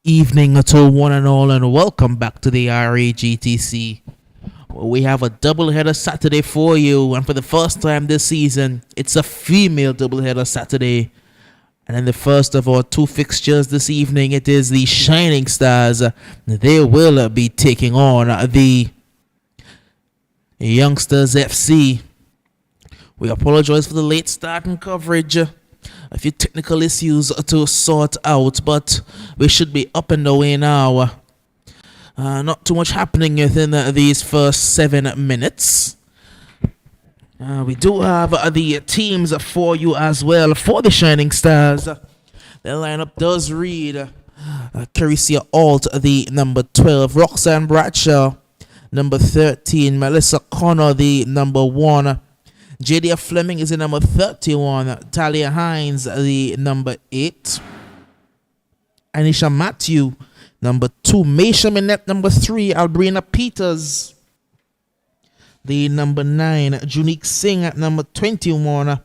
Evening to one and all, and welcome back to the RAGTC. We have a doubleheader Saturday for you, and for the first time this season, it's a female doubleheader Saturday. And in the first of our two fixtures this evening, it is the Shining Stars. They will be taking on the Youngsters FC. We apologize for the late start and coverage. A few technical issues to sort out, but we should be up and away now. Not too much happening within these first 7 minutes. We do have the teams for you as well for the Shining Stars. Their lineup does read Carissa Alt, the number 12, Roxanne Bradshaw, number 13, Melissa Connor, the number 1, Jadia Fleming is the number 31, Talia Hines, the number 8, Anisha Matthew, number 2, Maisha Minette, number 3, Albrina Peters, the number 9, Junique Singh at number 21,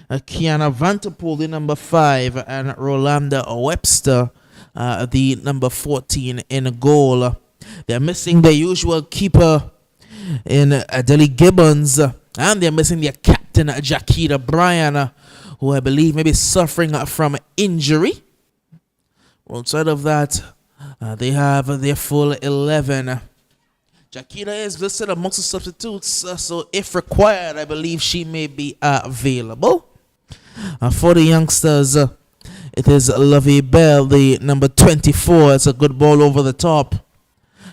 Kiana Vanterpool, the number 5, and Rolanda Webster, the number 14 in goal. They're missing their usual keeper in Adele Gibbons, and they're missing their captain, Jaquita Bryan, who I believe may be suffering from injury. Outside of that, they have their full 11. Jaquita is listed amongst the substitutes, so if required, I believe she may be available. For the Youngsters, it is Lovey Bell, the number 24. It's a good ball over the top.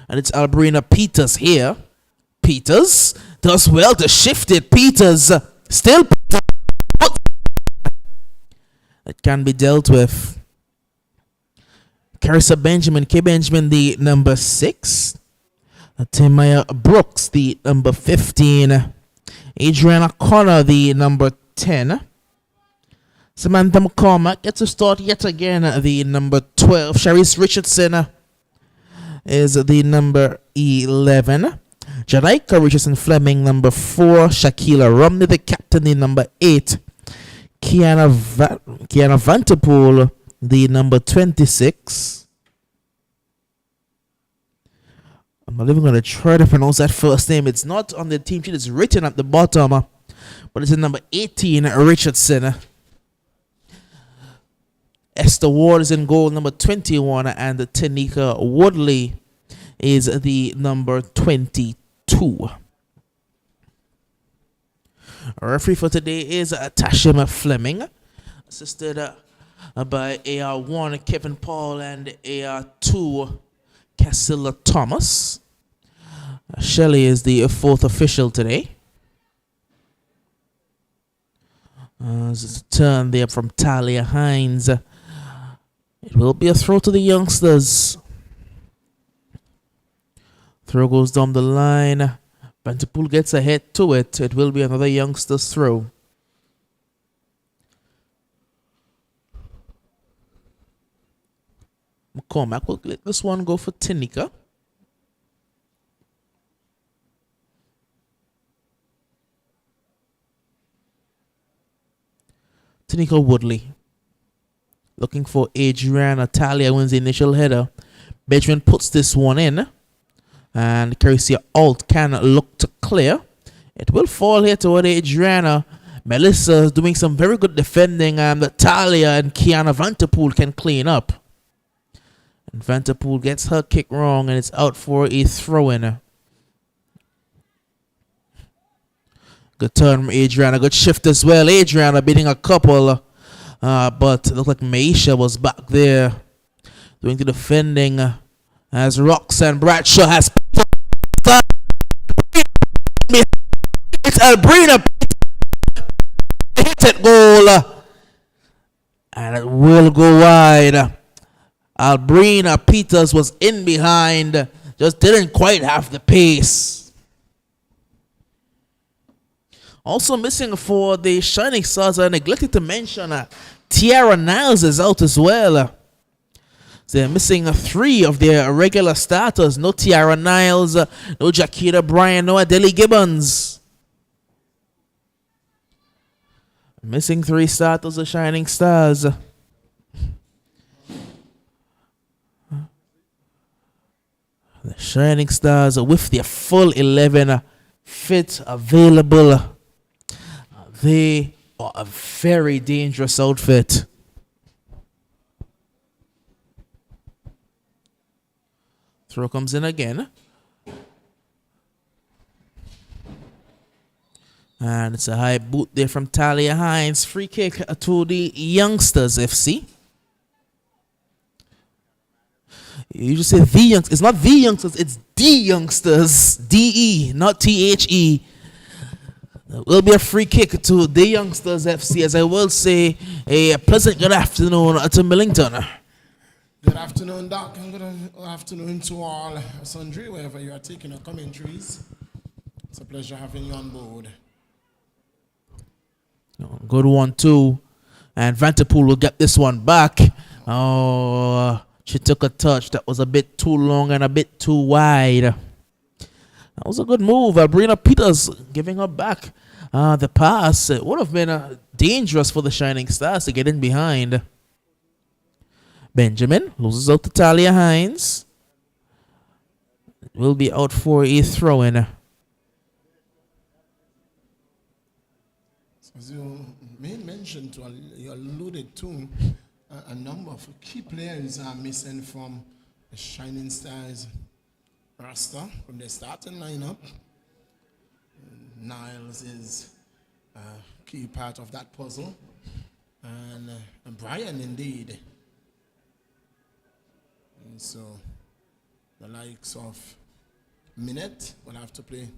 And it's Albrina Peters here. Peters does well to shift it. Peters still. It can be dealt with. Carissa Benjamin, K. Benjamin, the number 6. Timaya Brooks, the number 15. Adriana Connor, the number 10. Samantha McCormack gets a start yet again, the number 12. Sharice Richardson is the number 11. Jadaika Richardson Fleming, number 4. Shaquila Romney, the captain, the number 8. Kiana Vanterpool, the number 26. I'm not even going to try to pronounce that first name. It's not on the team sheet. It's written at the bottom, but it's in number 18, Richardson. Esther Ward is in goal, number 21, and Tanika Woodley is the number 22. Our referee for today is Tashima Fleming, assisted by AR1 Kevin Paul and AR2 Cassilla Thomas. Shelley is the 4th official today. It's a turn there from Talia Hines. It will be a throw to the Youngsters. Throw goes down the line. Vanterpool gets ahead to it. It will be another Youngsters throw. McCormack will let this one go for Tanika. Tanika Woodley looking for Adriana. Talia wins the initial header. Benjamin puts this one in, and Carissa Alt can look to clear. It will fall here toward Adriana. Melissa doing some very good defending, that Talia and Kiana Vanterpool can clean up. And Vanterpool gets her kick wrong, and it's out for a throw-in. Good turn from Adriana. Good shift as well. Adriana beating a couple, but it looked like Maisha was back there doing the defending, as Roxanne Bradshaw has it's Albrina hit it goal, and it will go wide. Albrina Peters was in behind, just didn't quite have the pace. Also missing for the Shining Stars, I neglected to mention Tiara Niles is out as well. They're missing 3 of their regular starters. No Tiara Niles, no Jaquita Bryan, no Adele Gibbons. Missing 3 starters of Shining Stars. Shining Stars with their full 11 fit available. They are a very dangerous outfit. Throw comes in again. And it's a high boot there from Talia Hines. Free kick to the Youngsters FC. You just say the Youngsters. It's not the Youngsters, it's the Youngsters. D-E, not T-H-E. There will be a free kick to the Youngsters FC, as I will say a pleasant good afternoon to Millington. Good afternoon, Doc, and good afternoon to all sundry, wherever you are taking your commentaries. It's a pleasure having you on board. Good one, too. And Vanterpool will get this one back. Oh, she took a touch that was a bit too long and a bit too wide. That was a good move. Brina Peters giving her back the pass. It would have been dangerous for the Shining Stars to get in behind. Benjamin loses out to Talia Hines. Will be out for a throw-in. As you made mention to, you alluded to, a number of key players are missing from the Shining Stars roster from the starting lineup. Niles is a key part of that puzzle, and Brian indeed. And so the likes of Minette will have to play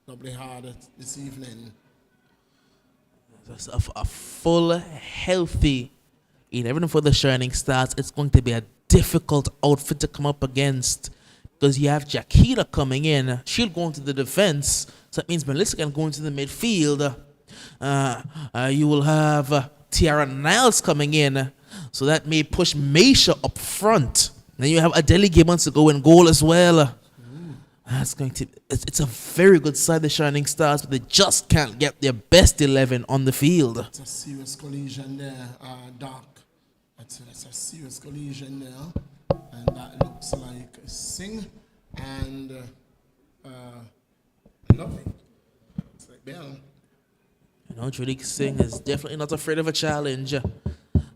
doubly hard this evening. A full, healthy 11 for the Shining Stars. It's going to be a difficult outfit to come up against because you have Jakita coming in. She'll go into the defense, so that means Melissa can go into the midfield. You will have Tiara Niles coming in, so that may push Meisha up front. Then you have Adele Gibbons to go in goal as well. It's a very good side, the Shining Stars, but they just can't get their best 11 on the field. It's a serious collision there, Doc. It's a serious collision there, and that looks like Singh and Lovey. It's like Bell. Judy Singh is definitely not afraid of a challenge,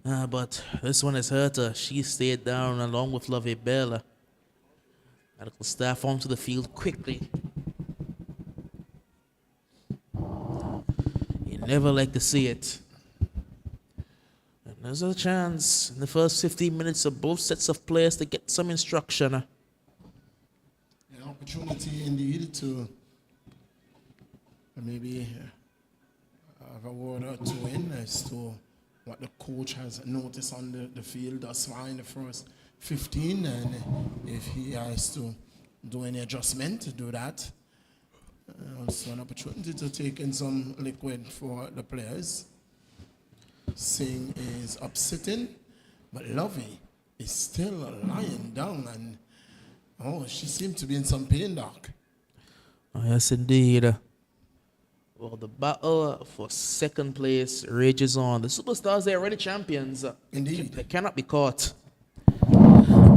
but this one has hurt her. She stayed down along with Lovey Bell. Medical staff onto the field quickly. You never like to see it. And there's a chance in the first 15 minutes of both sets of players to get some instruction. An opportunity indeed to maybe have a word or two in as to what the coach has noticed on the field thus far in the first 15, and if he has to do any adjustment to do that. Also an opportunity to take in some liquid for the players. Singh is upsitting, but Lovey is still lying down, and she seems to be in some pain, Doc. Oh, yes, indeed. Well, the battle for second place rages on. The Superstars, they're already champions. Indeed. They cannot be caught.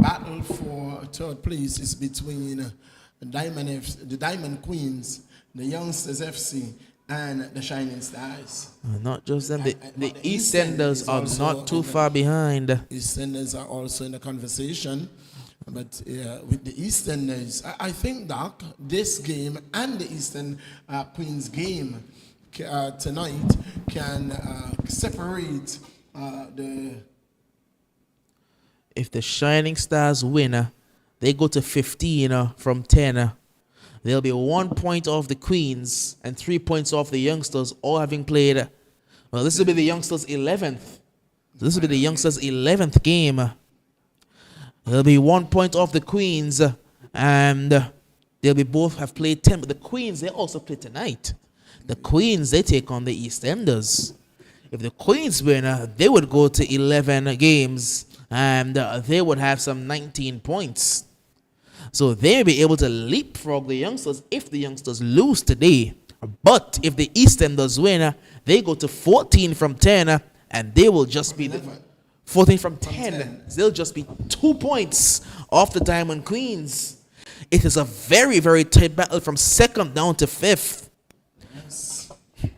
Battle for third place is between the Diamond Queens, the Youngsters FC, and the Shining Stars. Not just them. The EastEnders are not too far behind. EastEnders are also in the conversation. But with the EastEnders, I think, Doc, this game and the Eastern Queens game tonight can separate the... If the Shining Stars win, they go to 15 from 10. They'll be 1 point off the Queens and 3 points off the Youngsters, all having played. Well, this will be the Youngsters' 11th. This will be the Youngsters' 11th game. They'll be 1 point off the Queens, and they'll be both have played 10. But the Queens, they also play tonight. The Queens, they take on the EastEnders. If the Queens win, they would go to 11 games, and they would have some 19 points. So they'll be able to leapfrog the Youngsters if the Youngsters lose today. But if the EastEnders win, they go to 14 from 10, and they will just be 14 from 10. They'll just be 2 points off the Diamond Queens. It is a very, very tight battle from second down to fifth. Yes.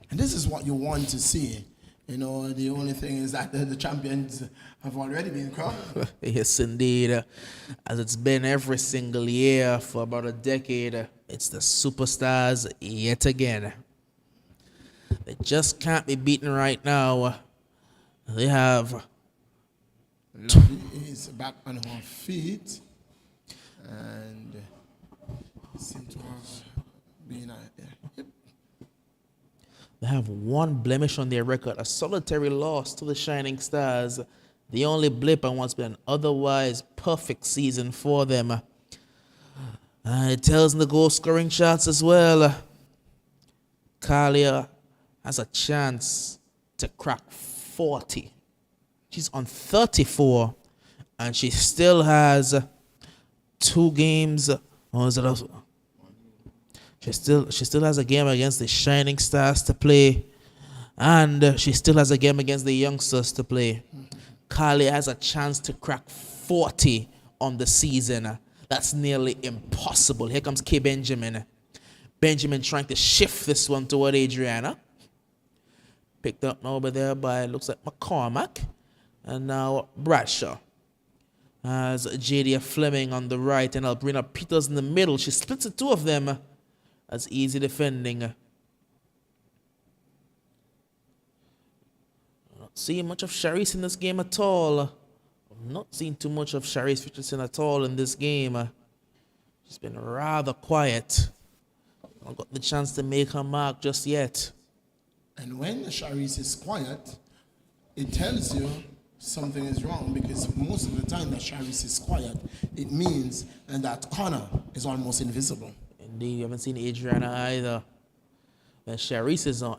And this is what you want to see. You know, the only thing is that the champions have already been crowned. Yes, indeed. As it's been every single year for about a decade, it's the superstars yet again. They just can't be beaten right now. They have. Lovely is back on her feet and seem to have been. Yep. They have one blemish on their record, a solitary loss to the Shining Stars. The only blip on what's been an otherwise perfect season for them. It tells in the goal scoring charts as well. Kalia has a chance to crack 40. She's on 34, and she still has 2 games. Or is it also? She still has a game against the Shining Stars to play, and she still has a game against the Youngsters to play. Carly has a chance to crack 40 on the season. That's nearly impossible. Here comes K. Benjamin. Benjamin trying to shift this one toward Adriana. Picked up now over there by, looks like McCormack. And now Bradshaw. As Jadia Fleming on the right and Albrina Peters in the middle. She splits the 2 of them. That's easy defending. Not seeing much of Sharice in this game at all. I'm not seeing too much of Sharice Richardson at all in this game. She's been rather quiet. Not got the chance to make her mark just yet. And when Sharice is quiet, it tells you something is wrong, because most of the time that Sharice is quiet, it means that Connor is almost invisible. Indeed, you haven't seen Adriana either. When Sharice is on,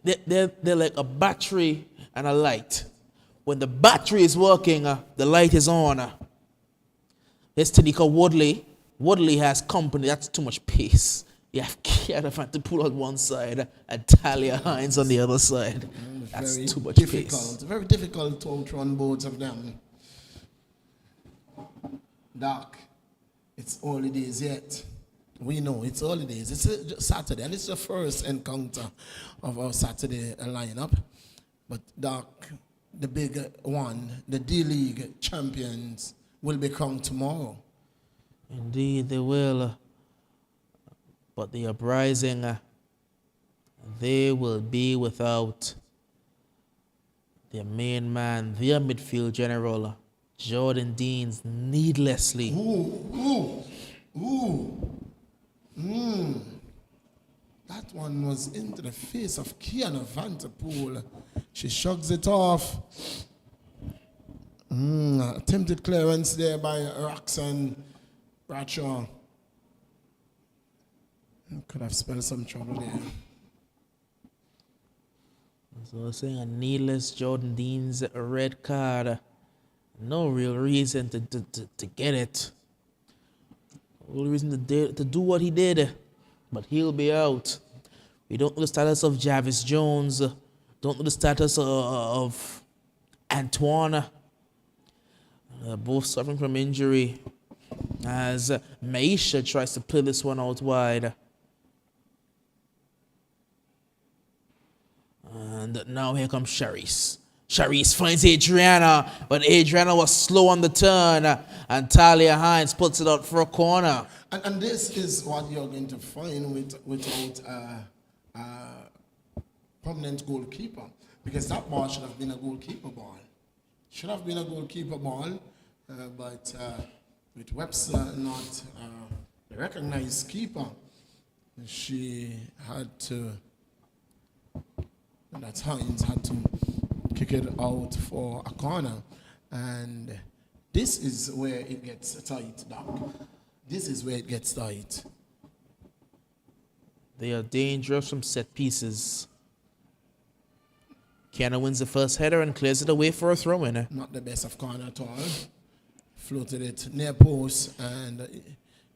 they're like a battery and a light. When the battery is working, the light is on. There's Tanika Woodley. Woodley has company. That's too much pace. You have Kiara to pull on one side and Talia Hines on the other side. That's Very too much difficult. pace. Very difficult to outrun both of them. Doc, it's early days yet. We know it's early days. It's a Saturday, and it's the first encounter of our Saturday lineup. But Doc, the big one, the D-League champions, will be crowned tomorrow. Indeed, they will. But the uprising, they will be without their main man, their midfield general, Jordan Deans, needlessly. That one was into the face of Kiana Vanterpool. She shrugs it off. Attempted clearance there by Roxanne Bradshaw. Could have spelled some trouble there. So we're saying a needless Jordan Dean's red card. No real reason to get it. No reason to do what he did. But he'll be out. We don't know the status of Jarvis Jones. Don't know the status of Antoine. Both suffering from injury. As Maisha tries to play this one out wide. And now here comes Sharice. Sharice finds Adriana, but Adriana was slow on the turn, and Talia Hines puts it out for a corner. And this is what you're going to find without a permanent goalkeeper, because that ball should have been a goalkeeper ball. Should have been a goalkeeper ball, but with Webster not the recognized keeper, she had to. And that Hines had to kick it out for a corner. And this is where it gets tight, Doc. This is where it gets tight. They are dangerous from set pieces. Kiana wins the first header and clears it away for a throw-in. Not the best of corner at all. Floated it near post, and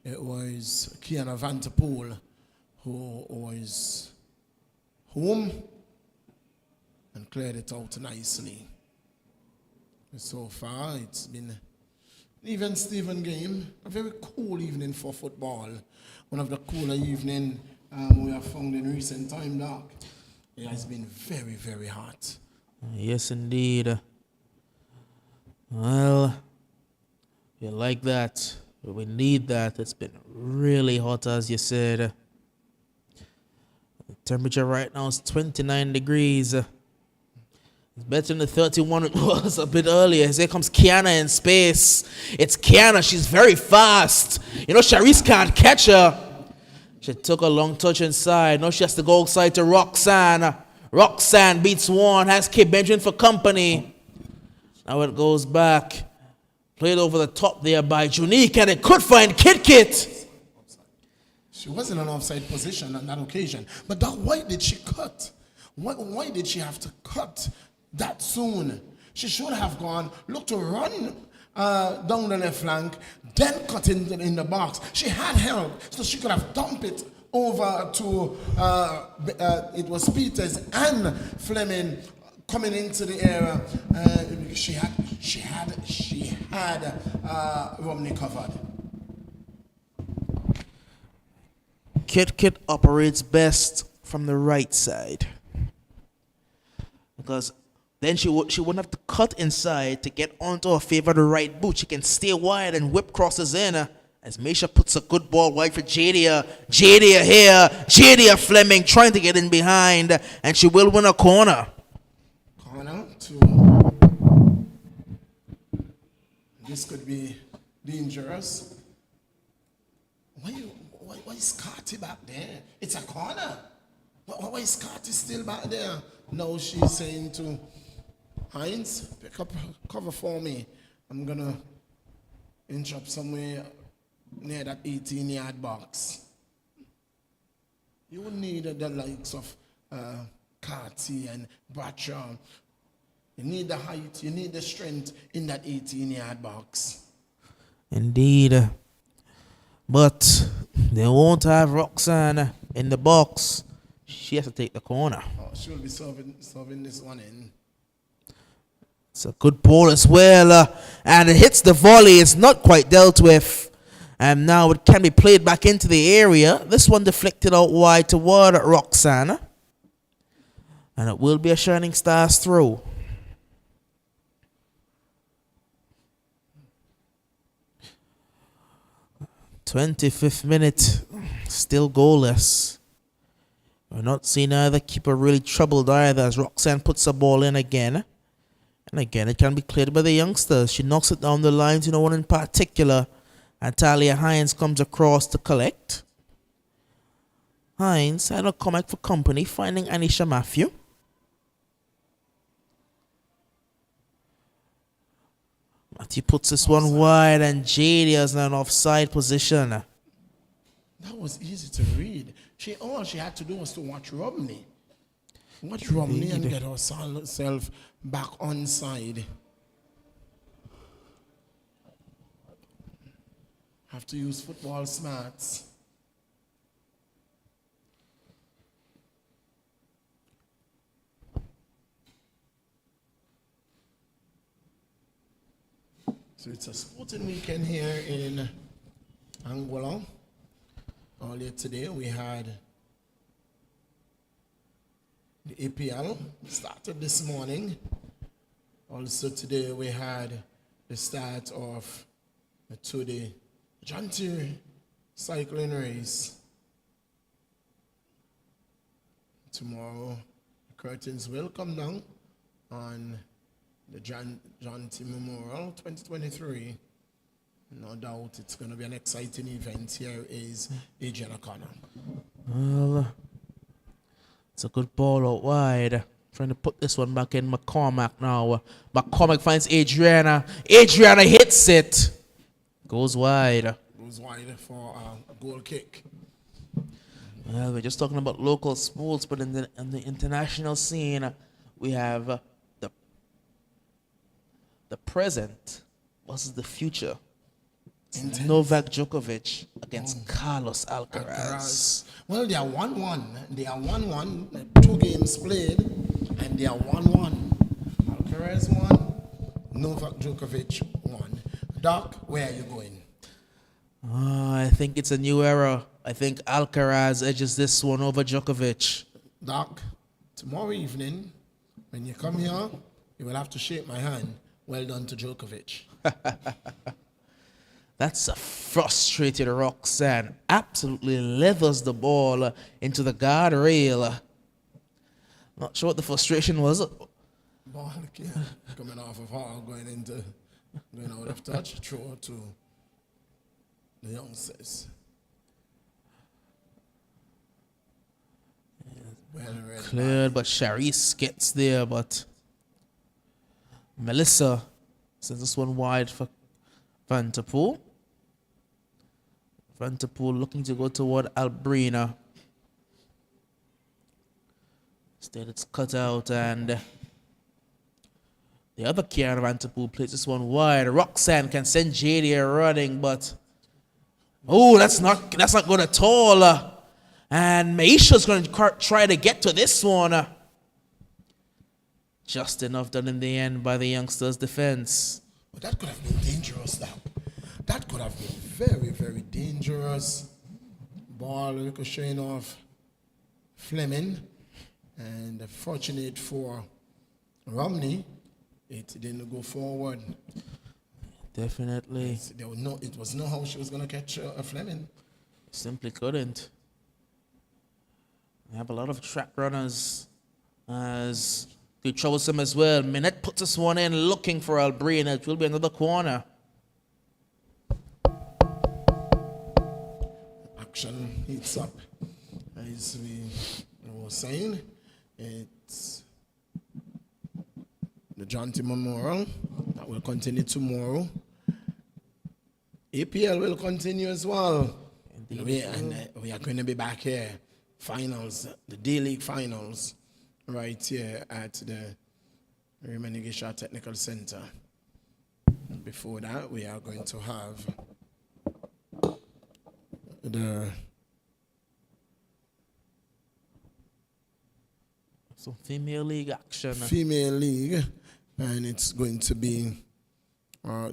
it was Kiana Vanterpool who was home and cleared it out nicely. So far, it's been Even Steven game, a very cool evening for football. One of the cooler evening we have found in recent time, Doc. It has been very, very hot. Yes, indeed. Well, you like that. We need that. It's been really hot, as you said. The temperature right now is 29 degrees. It's better than the 31 it was a bit earlier. Here comes Kiana in space. It's Kiana. She's very fast. You know, Sharice can't catch her. She took a long touch inside. Now she has to go outside to Roxanne. Roxanne beats one. Has Kid Benjamin for company. Now it goes back. Played over the top there by Junique, and it could find Kit Kit. She was in an offside position on that occasion. But Doc, why did she cut? Why did she have to cut that soon? She should have gone, look to run down the left flank, then cut in the box. She had help, so she could have dumped it over to, it was Peters and Fleming coming into the area. She had Romney covered. Kit Kit operates best from the right side, because then she wouldn't have to cut inside to get onto her favorite right boot. She can stay wide and whip crosses in. As Misha puts a good ball wide for Jadia. Jadia here. Jadia Fleming trying to get in behind, and she will win a corner. Corner to. This could be dangerous. Why is Carty back there? It's a corner. Why is Carty still back there? Now she's saying to Hines, pick up cover for me. I'm going to inch up somewhere near that 18-yard box. You will need the likes of Carty and Bradshaw. You need the height, you need the strength in that 18-yard box. Indeed. But they won't have Roxanne in the box. She has to take the corner. Oh, she'll be serving this one in. It's a good ball as well. And it hits the volley. It's not quite dealt with. And now it can be played back into the area. This one deflected out wide toward Roxanne. And it will be a Shining Stars throw. 25th minute, still goalless. We're not seeing either keeper really troubled either, as Roxanne puts the ball in again. And again, it can be cleared by the youngsters. She knocks it down the line to no one in particular. And Talia Hines comes across to collect. Hines had a comeback for company, finding Anisha Matthew. Matthew puts this one wide, and Jadia's in an offside position. That was easy to read. All she had to do was to watch Romney. Watch Romney and get herself back on side. Have to use football smarts. So it's a sporting weekend here in Angola. Earlier today we had the APL started this morning. Also today we had the start of the two-day John Terry cycling race. Tomorrow the curtains will come down on the John T. Memorial 2023. No doubt it's going to be an exciting event. Here is Adrian O'Connor. Well, it's a good ball out wide. Trying to put this one back in McCormack now. McCormack finds Adriana. Adriana hits it. Goes wide. Goes wide for a goal kick. Well, we're just talking about local sports, but in the international scene, we have the present versus the future. It's Novak Djokovic against Carlos Alcaraz. Well, they are 1-1. They are 1-1. 2 games played, and they are 1-1. Alcaraz won. Novak Djokovic won. Doc, where are you going? I think it's a new era. I think Alcaraz edges this one over Djokovic. Doc, tomorrow evening, when you come here, you will have to shake my hand. Well done to Djokovic. That's a frustrated Roxanne. Absolutely leathers the ball into the guardrail. Not sure what the frustration was. Ball coming off of her, going out of touch, throw to the youngsters. Well read. Cleared, but Charisse gets there, but Melissa sends this one wide for Van der Poel. Van der Poel looking to go toward Albrina. Instead it's cut out, and the other Kieran Van der Poel plays this one wide. Roxanne can send JD running, but that's not good at all. And Maisha's going to try to get to this one. Just enough done in the end by the youngsters' defense. But that could have been dangerous now. That could have been very, very dangerous. Ball ricocheting off Fleming. And fortunate for Romney, it didn't go forward. Definitely. It was no how she was going to catch Fleming. Simply couldn't. We have a lot of track runners as good troublesome as well. Minette puts this one in looking for Albrina. It will be another corner. Action heats up. As we were saying, it's the John T. Memorial that will continue tomorrow. APL will continue as well. We are going to be back here. Finals, the D-League finals, right here at the Remanigisha Technical Center. And before that, we are going to have some female league action. Female league, and it's going to be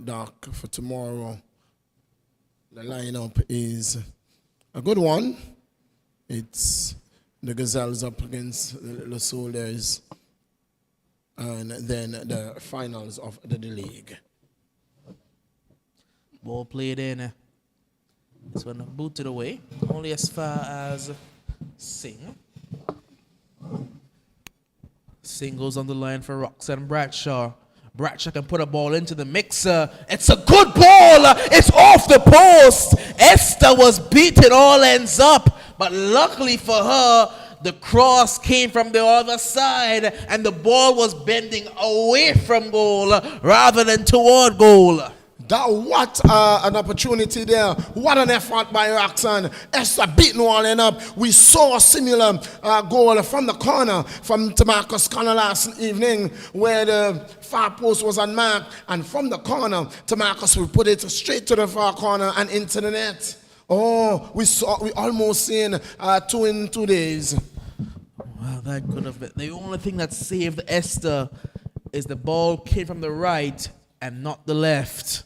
dark for tomorrow. The lineup is a good one. It's the Gazelles up against the Little Soldiers, and then the finals of the league. Ball played in. This one booted away, only as far as Singh. Singh goes on the line for Roxanne Bradshaw. Bradshaw can put a ball into the mixer. It's a good ball. It's off the post. Esther was beaten all ends up. But luckily for her, the cross came from the other side and the ball was bending away from goal rather than toward goal. What an opportunity there. What an effort by Roxanne. Esther beating all in up. We saw a similar goal from the corner from Tamarcus Connor last evening where the far post was unmarked. And from the corner, Tamarcus will put it straight to the far corner and into the net. Oh, we almost seen 2 in 2 days. Well, that could have been. The only thing that saved Esther is the ball came from the right and not the left.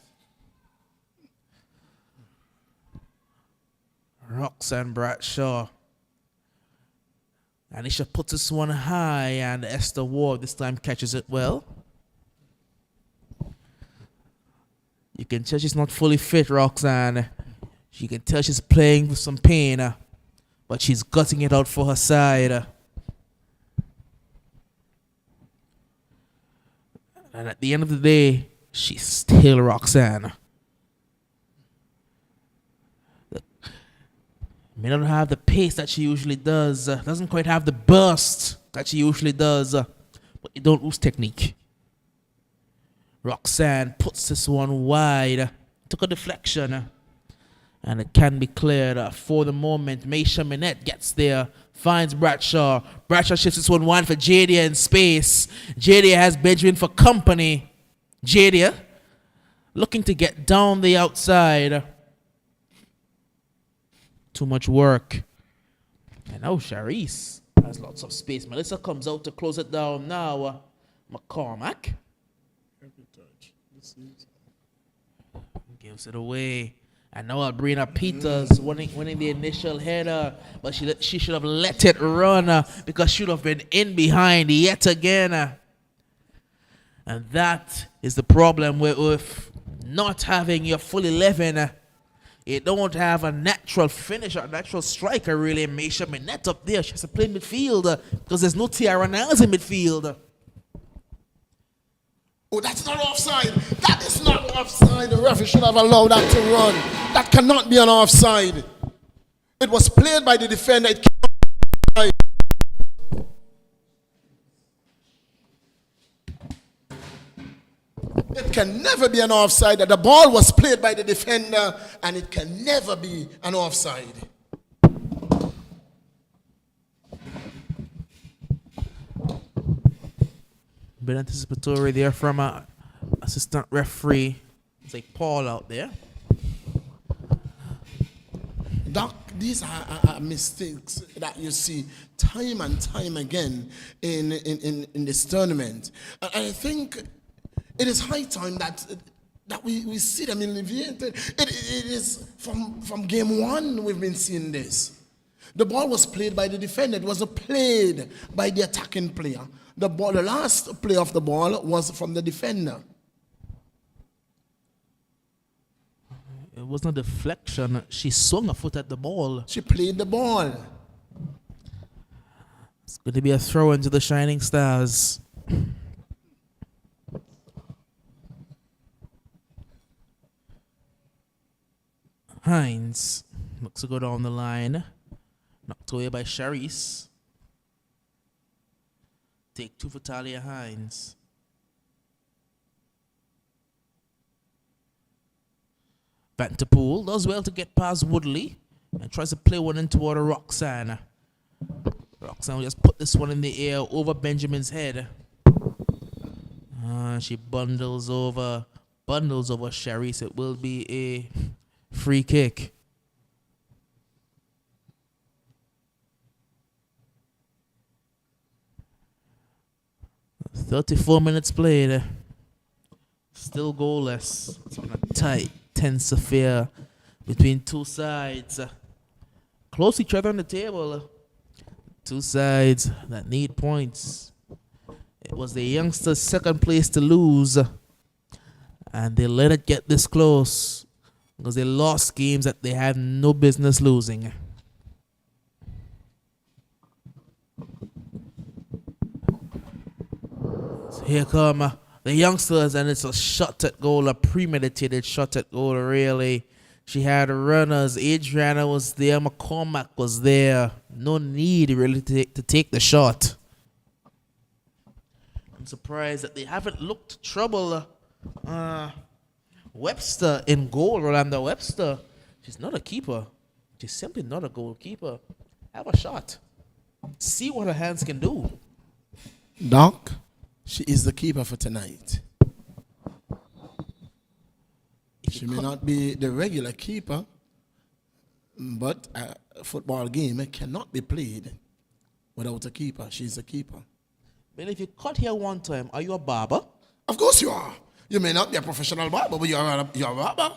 Roxanne Bradshaw. Anisha puts this one high, and Esther Ward this time catches it well. You can tell she's not fully fit, Roxanne. You can tell she's playing with some pain, but she's gutting it out for her side. And at the end of the day, she's still Roxanne. May not have the pace that she usually does. Doesn't quite have the burst that she usually does. But you don't lose technique. Roxanne puts this one wide. Took a deflection. And it can be cleared for the moment. Maisha Minette gets there. Finds Bradshaw. Bradshaw shifts this one wide for Jadia in space. Jadia has Benjamin for company. Jadia looking to get down the outside. Too much work. And now Charisse has lots of space. Melissa comes out to close it down now. McCormack. Gives it away. And now Albrina Peters winning the initial header, but she should have let it run because she should have been in behind yet again. And that is the problem with not having your full 11. You don't have a natural finisher, a natural striker really. Misha Minette up there, she has to play midfield because there's no Tiara Niles in midfield. Oh, that's not offside. That is not offside. The referee should have allowed that to run. That cannot be an offside. It was played by the defender. It cannot be offside. It can never be an offside. The ball was played by the defender, and it can never be an offside. Bit anticipatory there from assistant referee. It's like Paul out there. Doc, these are mistakes that you see time and time again in this tournament. And I think it is high time that we see them alleviated. It is from game one we've been seeing this. The ball was played by the defender. It wasn't played by the attacking player. The last play of the ball was from the defender. It wasn't a deflection. She swung a foot at the ball. She played the ball. It's going to be a throw into the Shining Stars. Hines looks to go down the line. Knocked away by Charisse. Take two for Talia Hines. Vanterpool does well to get past Woodley and tries to play one in toward Roxanne. Roxanne will just put this one in the air over Benjamin's head. She bundles over Charisse. It will be a free kick. 34 minutes played. Still goalless. It's been a tight, tense affair between two sides. Close each other on the table. Two sides that need points. It was the youngsters' second place to lose. And they let it get this close because they lost games that they had no business losing. So here come the youngsters, and it's a shot at goal, a premeditated shot at goal, really. She had runners. Adriana was there. McCormack was there. No need really to take the shot. I'm surprised that they haven't looked to trouble Webster in goal. Rolanda Webster, she's not a keeper. She's simply not a goalkeeper. Have a shot. See what her hands can do. Doc, she is the keeper for tonight. She may not be the regular keeper, but a football game cannot be played without a keeper. She's a keeper. Well, if you cut here one time, are you a barber? Of course you are. You may not be a professional barber, but you're a barber.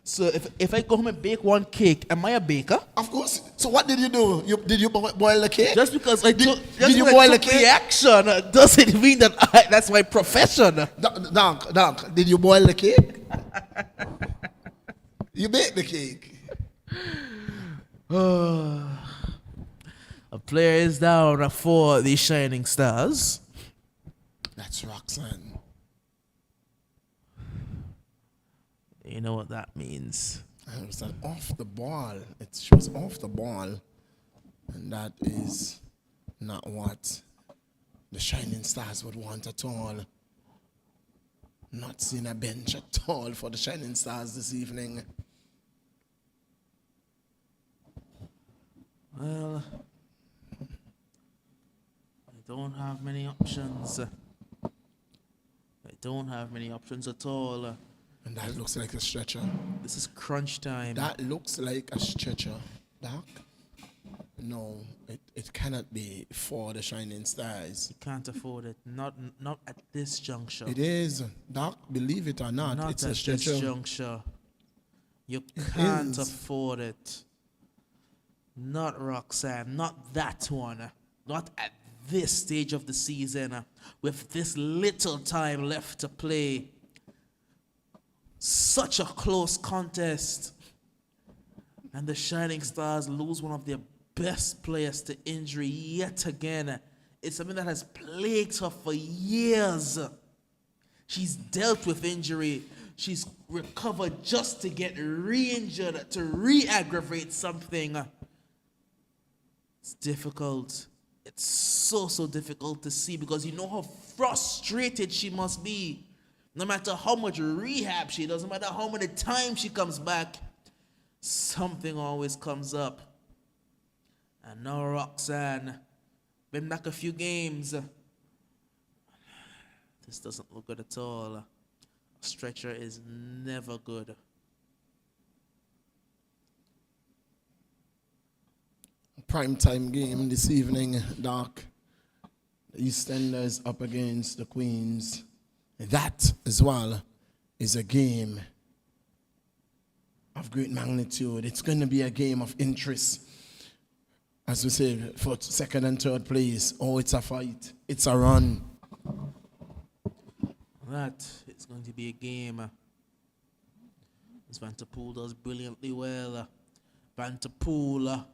So if I go home and bake one cake, am I a baker? Of course. So what did you do? Did you boil the cake? Just because I took the action doesn't mean that that's my profession. Doc, did you boil the cake? You baked the cake. A player is down for the Shining Stars. That's Roxanne. You know what that means. It was off the ball. She was off the ball. And that is not what the Shining Stars would want at all. Not seeing a bench at all for the Shining Stars this evening. Well, I don't have many options. I don't have many options at all. And that looks like a stretcher. This is crunch time. That looks like a stretcher, Doc. No, it cannot be for the Shining Stars. You can't afford it. Not at this juncture. It is, Doc, believe it or not, Not it's at a this stretcher. juncture. You can't is. afford it. Not Roxanne. Not that one. Not at this stage of the season. With this little time left to play. Such a close contest. And the Shining Stars lose one of their best players to injury yet again. It's something that has plagued her for years. She's dealt with injury. She's recovered just to get re-injured, to re-aggravate something. It's difficult. It's so difficult to see because you know how frustrated she must be. No matter how much rehab she does, no matter how many times she comes back, something always comes up. And now Roxanne, been back a few games. This doesn't look good at all. A stretcher is never good. Primetime game this evening, Doc. The EastEnders up against the Queens. That as well is a game of great magnitude. It's going to be a game of interest. As we say, for second and third place. Oh, it's a fight. It's a run. That is going to be a game. As Vanterpool does brilliantly well. Vanterpool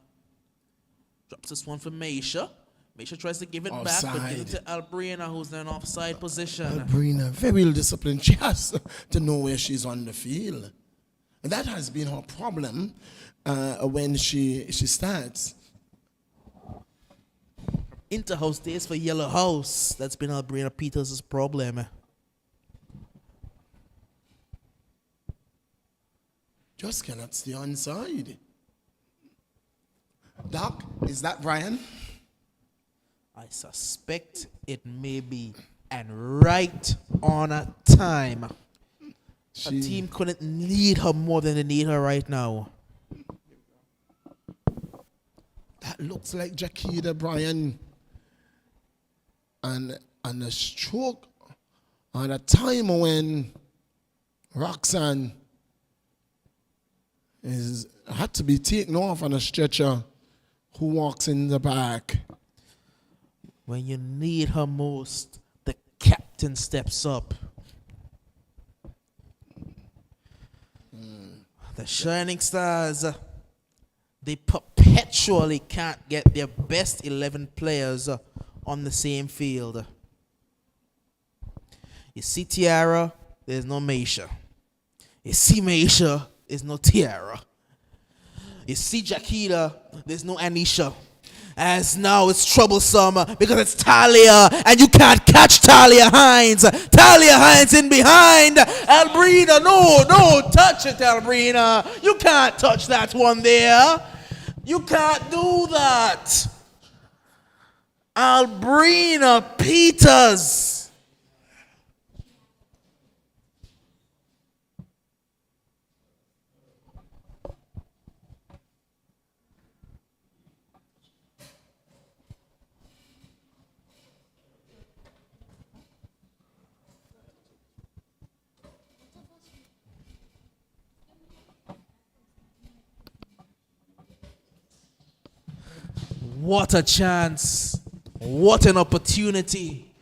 drops this one for Meisha. Meisha tries to give it back, but gives it to Albrina, who's in an offside position. Albrina, very well disciplined. She has to know where she's on the field. And that has been her problem when she starts. Interhouse days for Yellow House. That's been Albrina Peters' problem. Just cannot stay on side. Doc, is that Brian? I suspect it may be. And right on time. A team couldn't need her more than they need her right now. That looks like Jaquita Bryan. And a stroke on a time when Roxanne had to be taken off on a stretcher. Who walks in the back? When you need her most, the captain steps up. The Shining Stars, they perpetually can't get their best 11 players on the same field. You see Tiara, there's no Meisha. You see Meisha, there's no Tiara. You see Jaquita, there's no Anisha. As now it's troublesome because it's Talia and you can't catch Talia Hines. Talia Hines in behind. Albrina, no, touch it, Albrina. You can't touch that one there. You can't do that. Albrina Peters. What a chance. What an opportunity.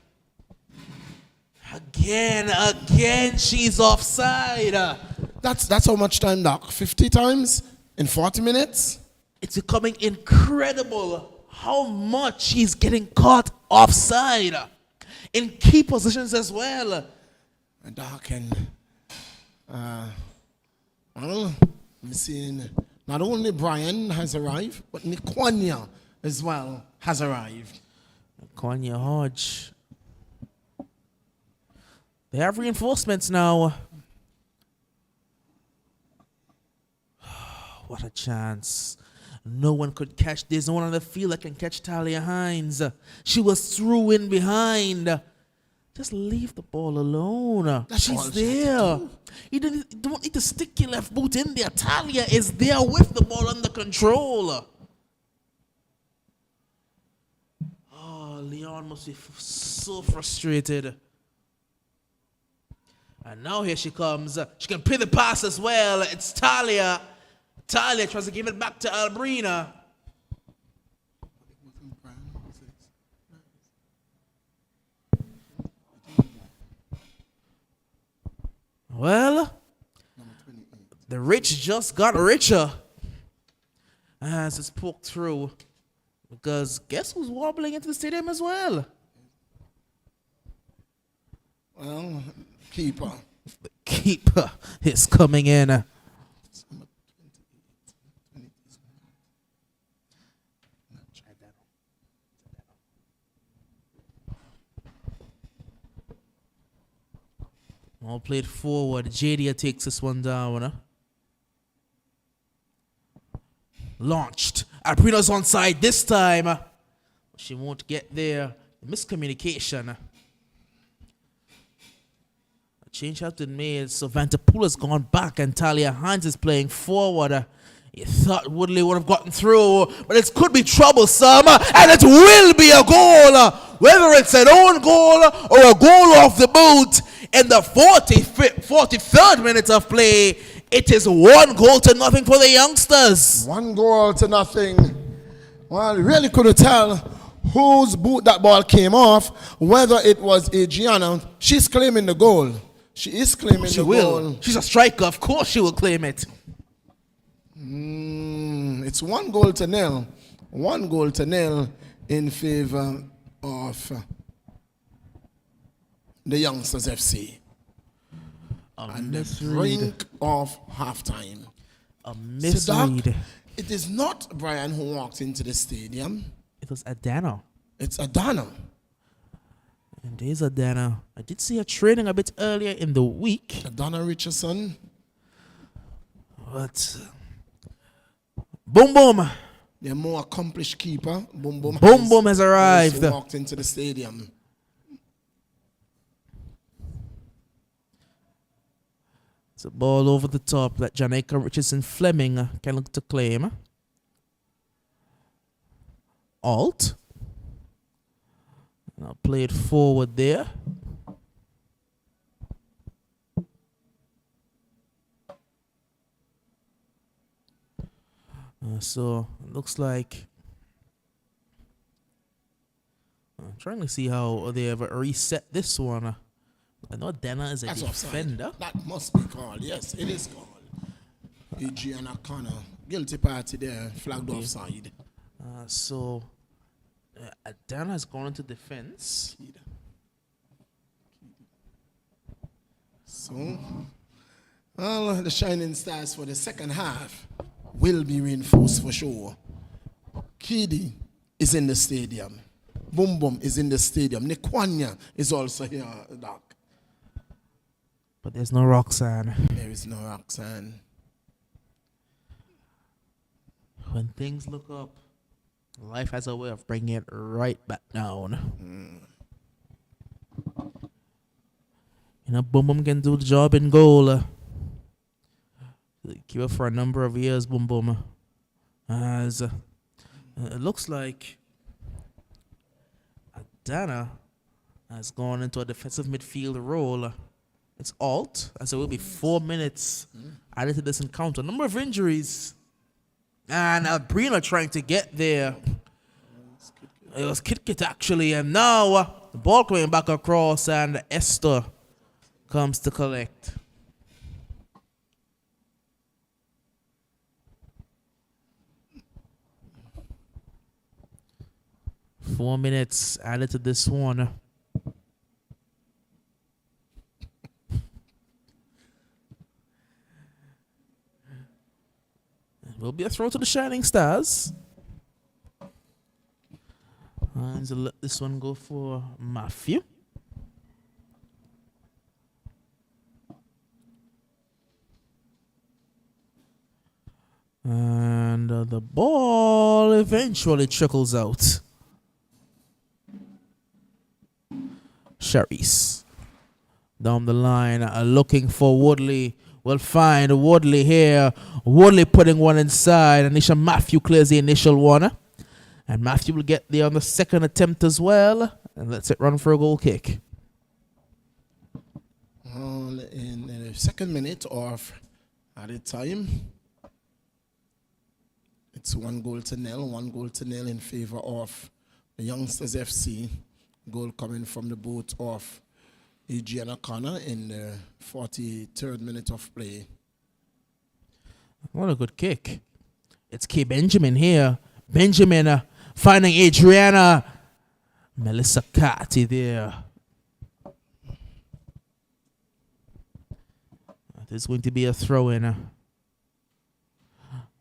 Again, she's offside. That's how much time, Doc? 50 times in 40 minutes? It's becoming incredible how much she's getting caught offside. In key positions as well. Doc, and well, I'm seeing not only Brian has arrived, but Nikwanya as well has arrived. Konya Hodge. They have reinforcements now. What a chance. No one could catch. There's no one on the field that can catch Talia Hines. She was through in behind. Just leave the ball alone. She's there. You don't need to stick your left boot in there. Talia is there with the ball under control. Leon must be so frustrated. And now here she comes. She can play the pass as well. It's Talia. Talia tries to give it back to Albrina. Well, the rich just got richer as it's poked through. Because guess who's wobbling into the stadium as well? Well, keeper. The keeper is coming in. All played forward. Jadia takes this one down. Launched. Albrina's onside this time. She won't get there. Miscommunication. A change has been made. So Vantapula's gone back and Talia Hines is playing forward. You thought Woodley would have gotten through, but it could be troublesome, and it will be a goal. Whether it's an own goal or a goal off the boot in the 43rd minute of play, it is 1-0 for the youngsters. 1-0. Well, really couldn't tell whose boot that ball came off, whether it was Adriana. She's claiming the goal. She is claiming the goal. She's a striker. Of course she will claim it. It's 1-0. 1-0 in favor of the Youngsters FC. And the brink of halftime. A misread. So Doc, it is not Brian who walked into the stadium. It was Adana. It's Adana. And there's Adana. I did see her training a bit earlier in the week. Adana Richardson. But Boom Boom. The more accomplished keeper. Boom Boom has arrived. Walked into the stadium. It's a ball over the top that Janica Richardson Fleming can look to claim. Alt. Now play it forward there. So it looks like I'm trying to see how they ever reset this one. I know Dana is a defender. Offside. That must be called. Yes, it is called. Adriana Connor. Guilty party there. Flagged offside. So Dana has gone into defense. So, well, the Shining Stars for the second half will be reinforced for sure. Kidi is in the stadium. Boom Boom is in the stadium. Nikwanya is also here, Doc. But there's no Roxanne. There is no Roxanne. When things look up, life has a way of bringing it right back down. You know, Boom Boom can do the job in goal. Keep it for a number of years, Boom Boom. As it looks like Dana has gone into a defensive midfield role. It's Alt, as it will be 4 minutes added to this encounter. Number of injuries. And Brina trying to get there. It was Kit actually. And now the ball coming back across and Esther comes to collect. Four minutes added to this one. Will be a throw to the Shining Stars. And let this one go for Matthew. And the ball eventually trickles out. Sharice down the line, looking for Woodley. We'll find Woodley here. Woodley putting one inside. Anisha Matthew clears the initial one. And Matthew will get there on the second attempt as well. And lets it run for a goal kick. In the second minute of added time, it's 1-0 in favor of the Youngsters FC. Goal coming from the boot of Adrian O'Connor in the 43rd minute of play. What a good kick. It's K. Benjamin here. Benjamin finding Adriana. Melissa Carty there. There's going to be a throw-in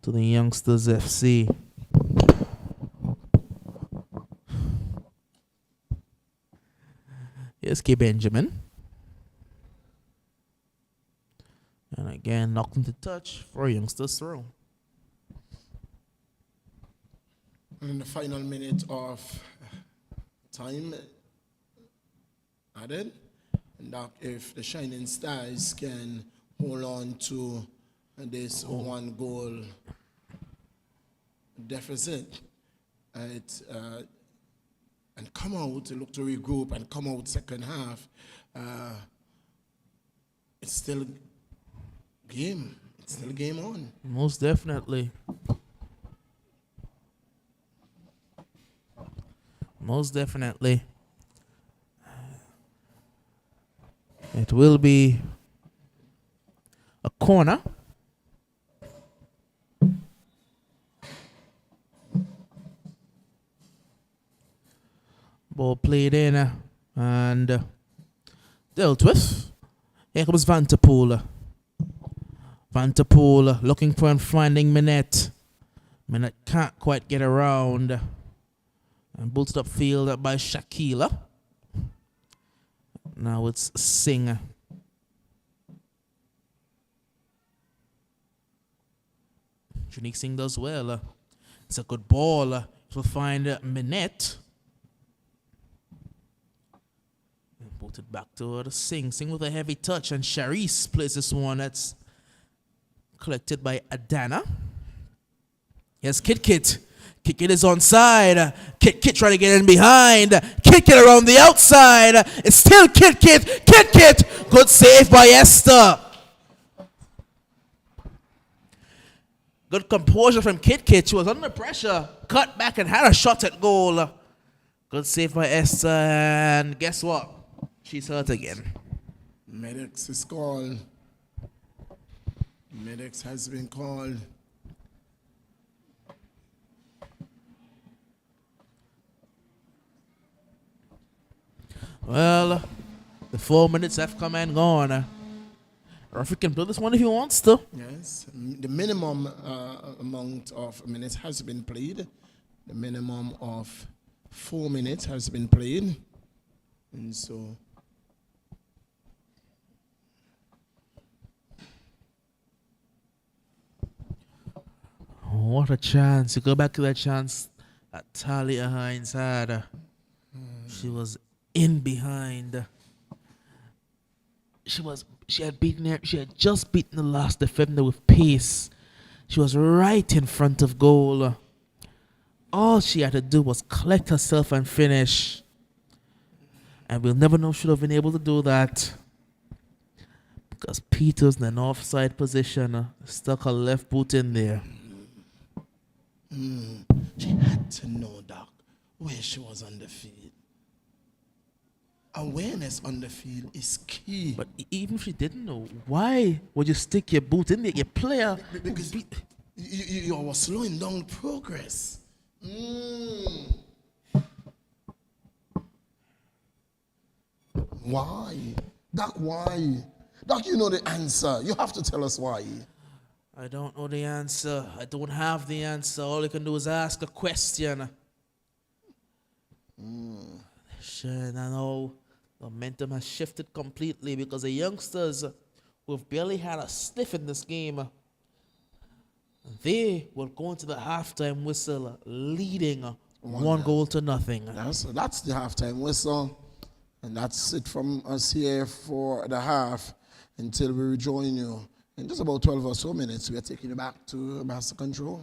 to the Youngsters FC. Here's K. Benjamin. And again, knocked into touch for a Youngsters throw. And in the final minute of time added, and that if the Shining Stars can hold on to this 1-goal deficit, and come out, look to regroup and come out second half, it's still game. It's still game on. Most definitely. Most definitely. It will be a corner. Ball played in and dealt with. Here comes Van der Poel. Van der Poel looking for and finding Minette. Minette can't quite get around. And bolted up field by Shakila. Now it's Singh. Junique Singh does well. It's a good ball. It will find Minette. Bolted back to Singh. Singh with a heavy touch. And Charisse plays this one. That's collected by Adana. Here's Kit Kit. Kit Kit is onside. Kit Kit trying to get in behind. Kit Kit around the outside. It's still Kit Kit. Kit Kit. Good save by Esther. Good composure from Kit Kit. She was under pressure. Cut back and had a shot at goal. Good save by Esther. And guess what? She's hurt again. Medics is called. Medics has been called. Well, the 4 minutes have come and gone. Referee can play this one if he wants to. Yes, the minimum amount of minutes has been played. The minimum of 4 minutes has been played. And so what a chance. You go back to that chance that Talia Hines had. She was in behind. She had just beaten the last defender with pace. She was right in front of goal. All she had to do was collect herself and finish. And we'll never know if she would have been able to do that. Because Peters in an offside position stuck her left boot in there. she had to know, Doc, where she was on the field. Awareness on the field is key. But even if she didn't know, why would you stick your boot in there? Your player. Because you were slowing down progress. Why? Doc, why? Doc, you know the answer. You have to tell us why. I don't know the answer. I don't have the answer. All you can do is ask a question. Sure, I know momentum has shifted completely because the youngsters who have barely had a sniff in this game, they will go into the halftime whistle leading 1-0. That's the halftime whistle. And that's it from us here for the half until we rejoin you. In just about 12 or so minutes, we are taking you back to Master Control.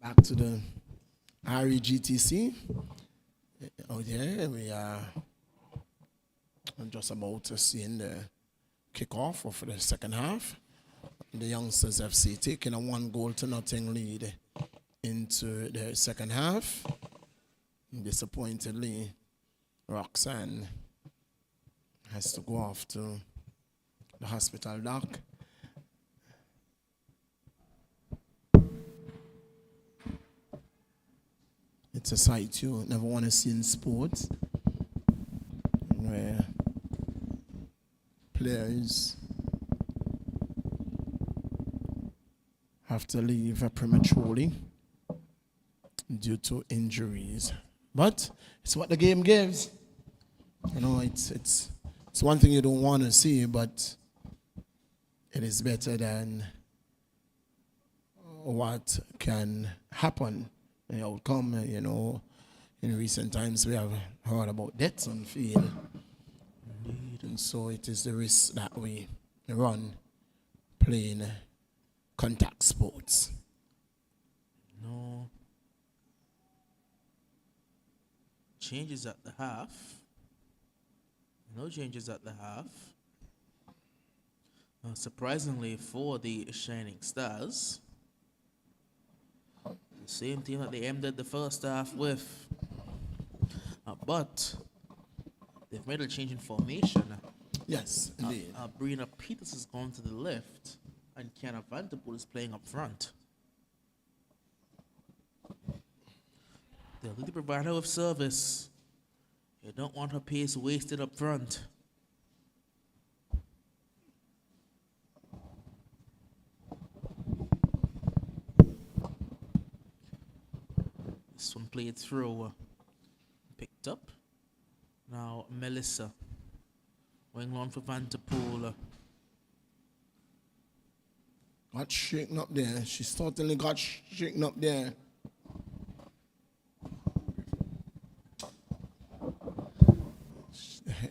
back to the REGTC. Oh yeah, we are just about to see in the kickoff of the second half. The Youngsters FC taking a 1-0-0 lead into the second half. Disappointingly, Roxanne has to go off to the hospital dock. It's a sight you never want to see in sports, where players have to leave prematurely due to injuries. But it's what the game gives. You know, it's one thing you don't want to see, but it is better than what can happen. The outcome, you know, in recent times we have heard about deaths on field. And so it is the risk that we run playing contact sports. No changes at the half. No changes at the half. Surprisingly for the Shining Stars, the same team that they ended the first half with. But they've made a change in formation. Yes, indeed. Brina Peters has gone to the left, and Kiana Vanderpool is playing up front. They'll need to provide her with service. You don't want her pace wasted up front. This one played through, picked up. Now Melissa, wing on for Vanderpool. Got shaken up there. She certainly got shaken up there.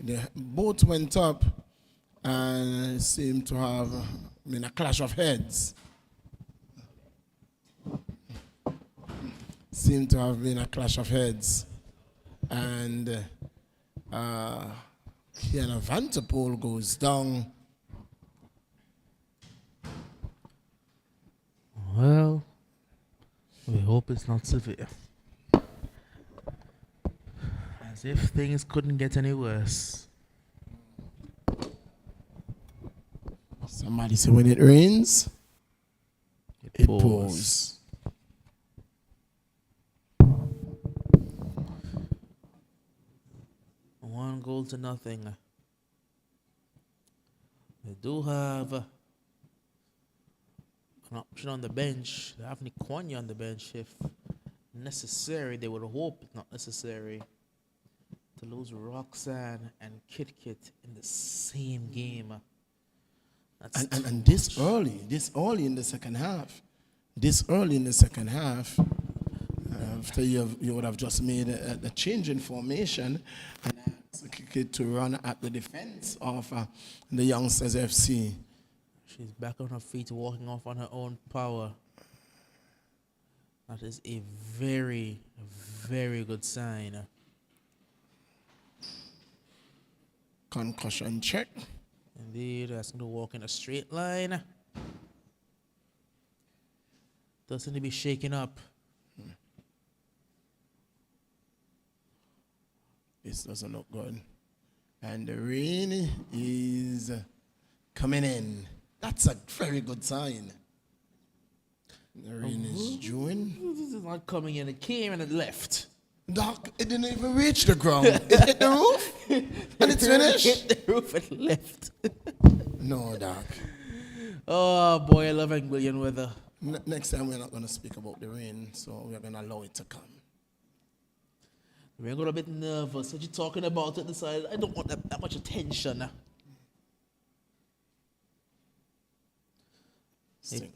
They both went up and seemed to have been a clash of heads. Seemed to have been a clash of heads. And Kiana Vanderpool goes down. Well, we hope it's not severe. As if things couldn't get any worse. Somebody say when it rains, it pours. pours. 1-0. They do have an option on the bench. They have Nikwanya on the bench if necessary. They would hope it's not necessary to lose Roxanne and Kit Kit in the same game. That's And this early in the second half, after you would have just made a change in formation and asked Kit Kit to run at the defense of the Youngsters FC. She's back on her feet, walking off on her own power. That is a very, very good sign. Concussion check. Indeed, asking to walk in a straight line. Doesn't need to be shaken up. This doesn't look good. And the rain is coming in. That's a very good sign. The rain is due. This is not coming in. It came and it left. Doc, it didn't even reach the ground. It hit the roof and it's finished. Hit the roof and left. No, Doc. Oh boy, I love Anglian weather. Next time we're not going to speak about the rain, so we're going to allow it to come. We're going a bit nervous. What you talking about at the side? I don't want that much attention. Sing.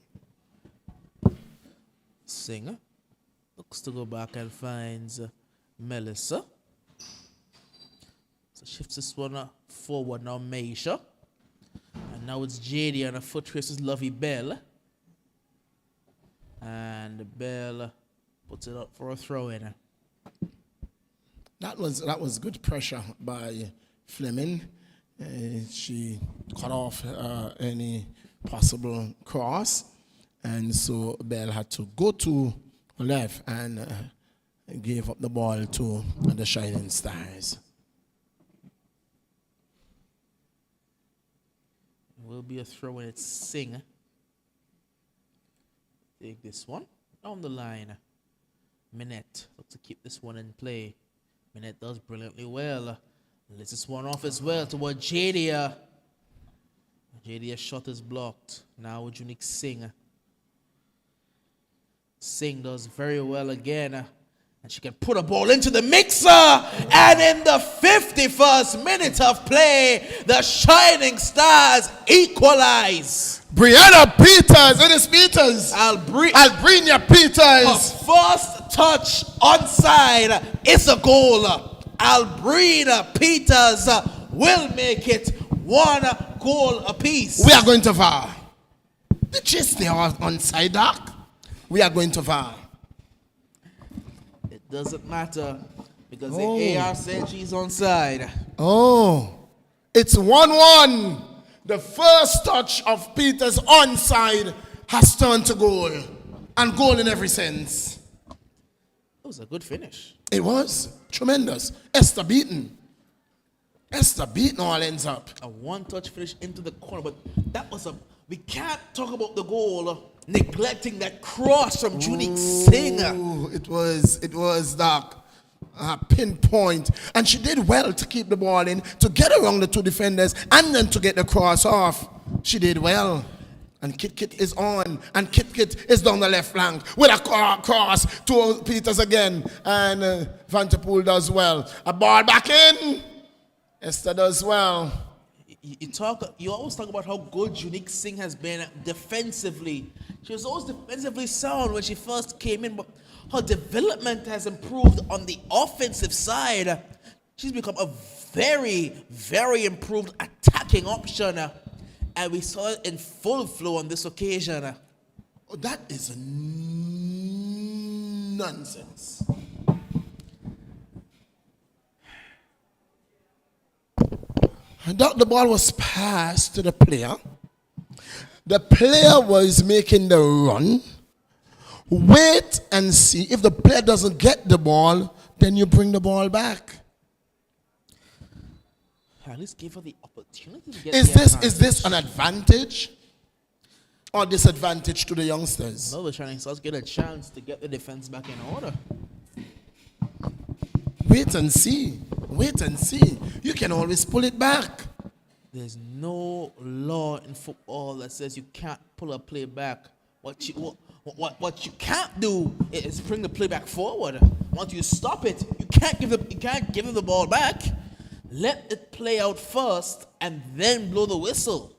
Singer looks to go back and finds Melissa. So shifts this one forward now, Meisha. And now it's JD on a foot race with Lovey Bell. And Bell Puts it up for a throw in. That was good pressure by Fleming. She cut off any possible cross, and so Bell had to go to left and gave up the ball to the Shining Stars. Will be a throw in. It's Singh. Take this one down the line. Minette look to keep this one in play. Minette does brilliantly well. Lets this one off as well toward Jadia. Jadia's shot is blocked. Now with Unique Singh. Singh does very well again. And she can put a ball into the mixer. And in the 51st minute of play, the Shining Stars equalize. Brianna Peters, it is Peters. Albrina Peters. Her first touch onside is a goal. Albrina Peters will make it 1 goal apiece. We are going to VAR. The chase they are onside, Doc. We are going to VAR. It doesn't matter because the AR said she's onside. Oh, it's 1-1. The first touch of Peters onside has turned to goal. And goal in every sense. It was a good finish. It was tremendous. Esther beaten all ends up. A one-touch finish into the corner, but that was we can't talk about the goal neglecting that cross from Unique Singh. It was Doc. Pinpoint, and she did well to keep the ball in, to get around the two defenders, and then to get the cross off. She did well. And Kit is on, and Kit is down the left flank with a cross to Peters again, and Vanderpool does well. A ball back in. Esther does well. You always talk about how good Unique Singh has been defensively. She was always defensively sound when she first came in, but her development has improved on the offensive side. She's become a very, very improved attacking option. And we saw it in full flow on this occasion. Oh, that is nonsense. The ball was passed to the player. The player was making the run. Wait and see. If the player doesn't get the ball, then you bring the ball back. At least give her the opportunity to get Is this an advantage or disadvantage to the youngsters? No, the Shining Stars get a chance to get the defense back in order. Wait and see. Wait and see. You can always pull it back. There's no law in football that says you can't pull a play back. What you can't do is bring the play back forward. Once you stop it, you can't give them the ball back. Let it play out first and then blow the whistle.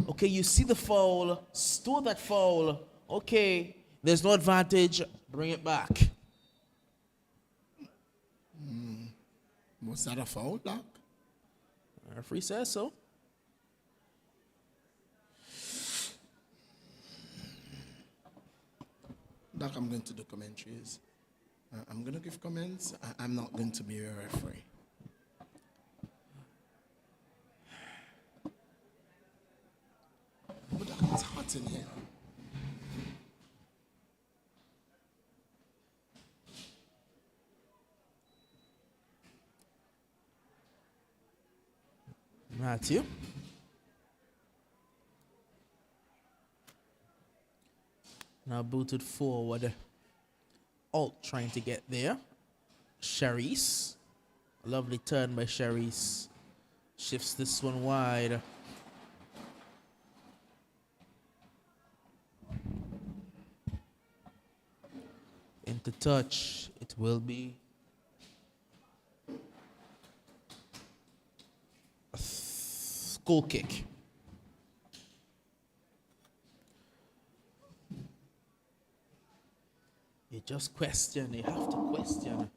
Okay, you see the foul, store that foul. Okay, there's no advantage, bring it back. Was that a foul, Doc? The referee says so. Doc, I'm going to do commentaries. I'm going to give comments. I'm not going to be a referee. But Doc, it's hot in here. Matthew. Now booted forward. Alt trying to get there. Charisse. Lovely turn by Charisse. Shifts this one wide. Into touch. It will be a goal kick. You just question, you have to question.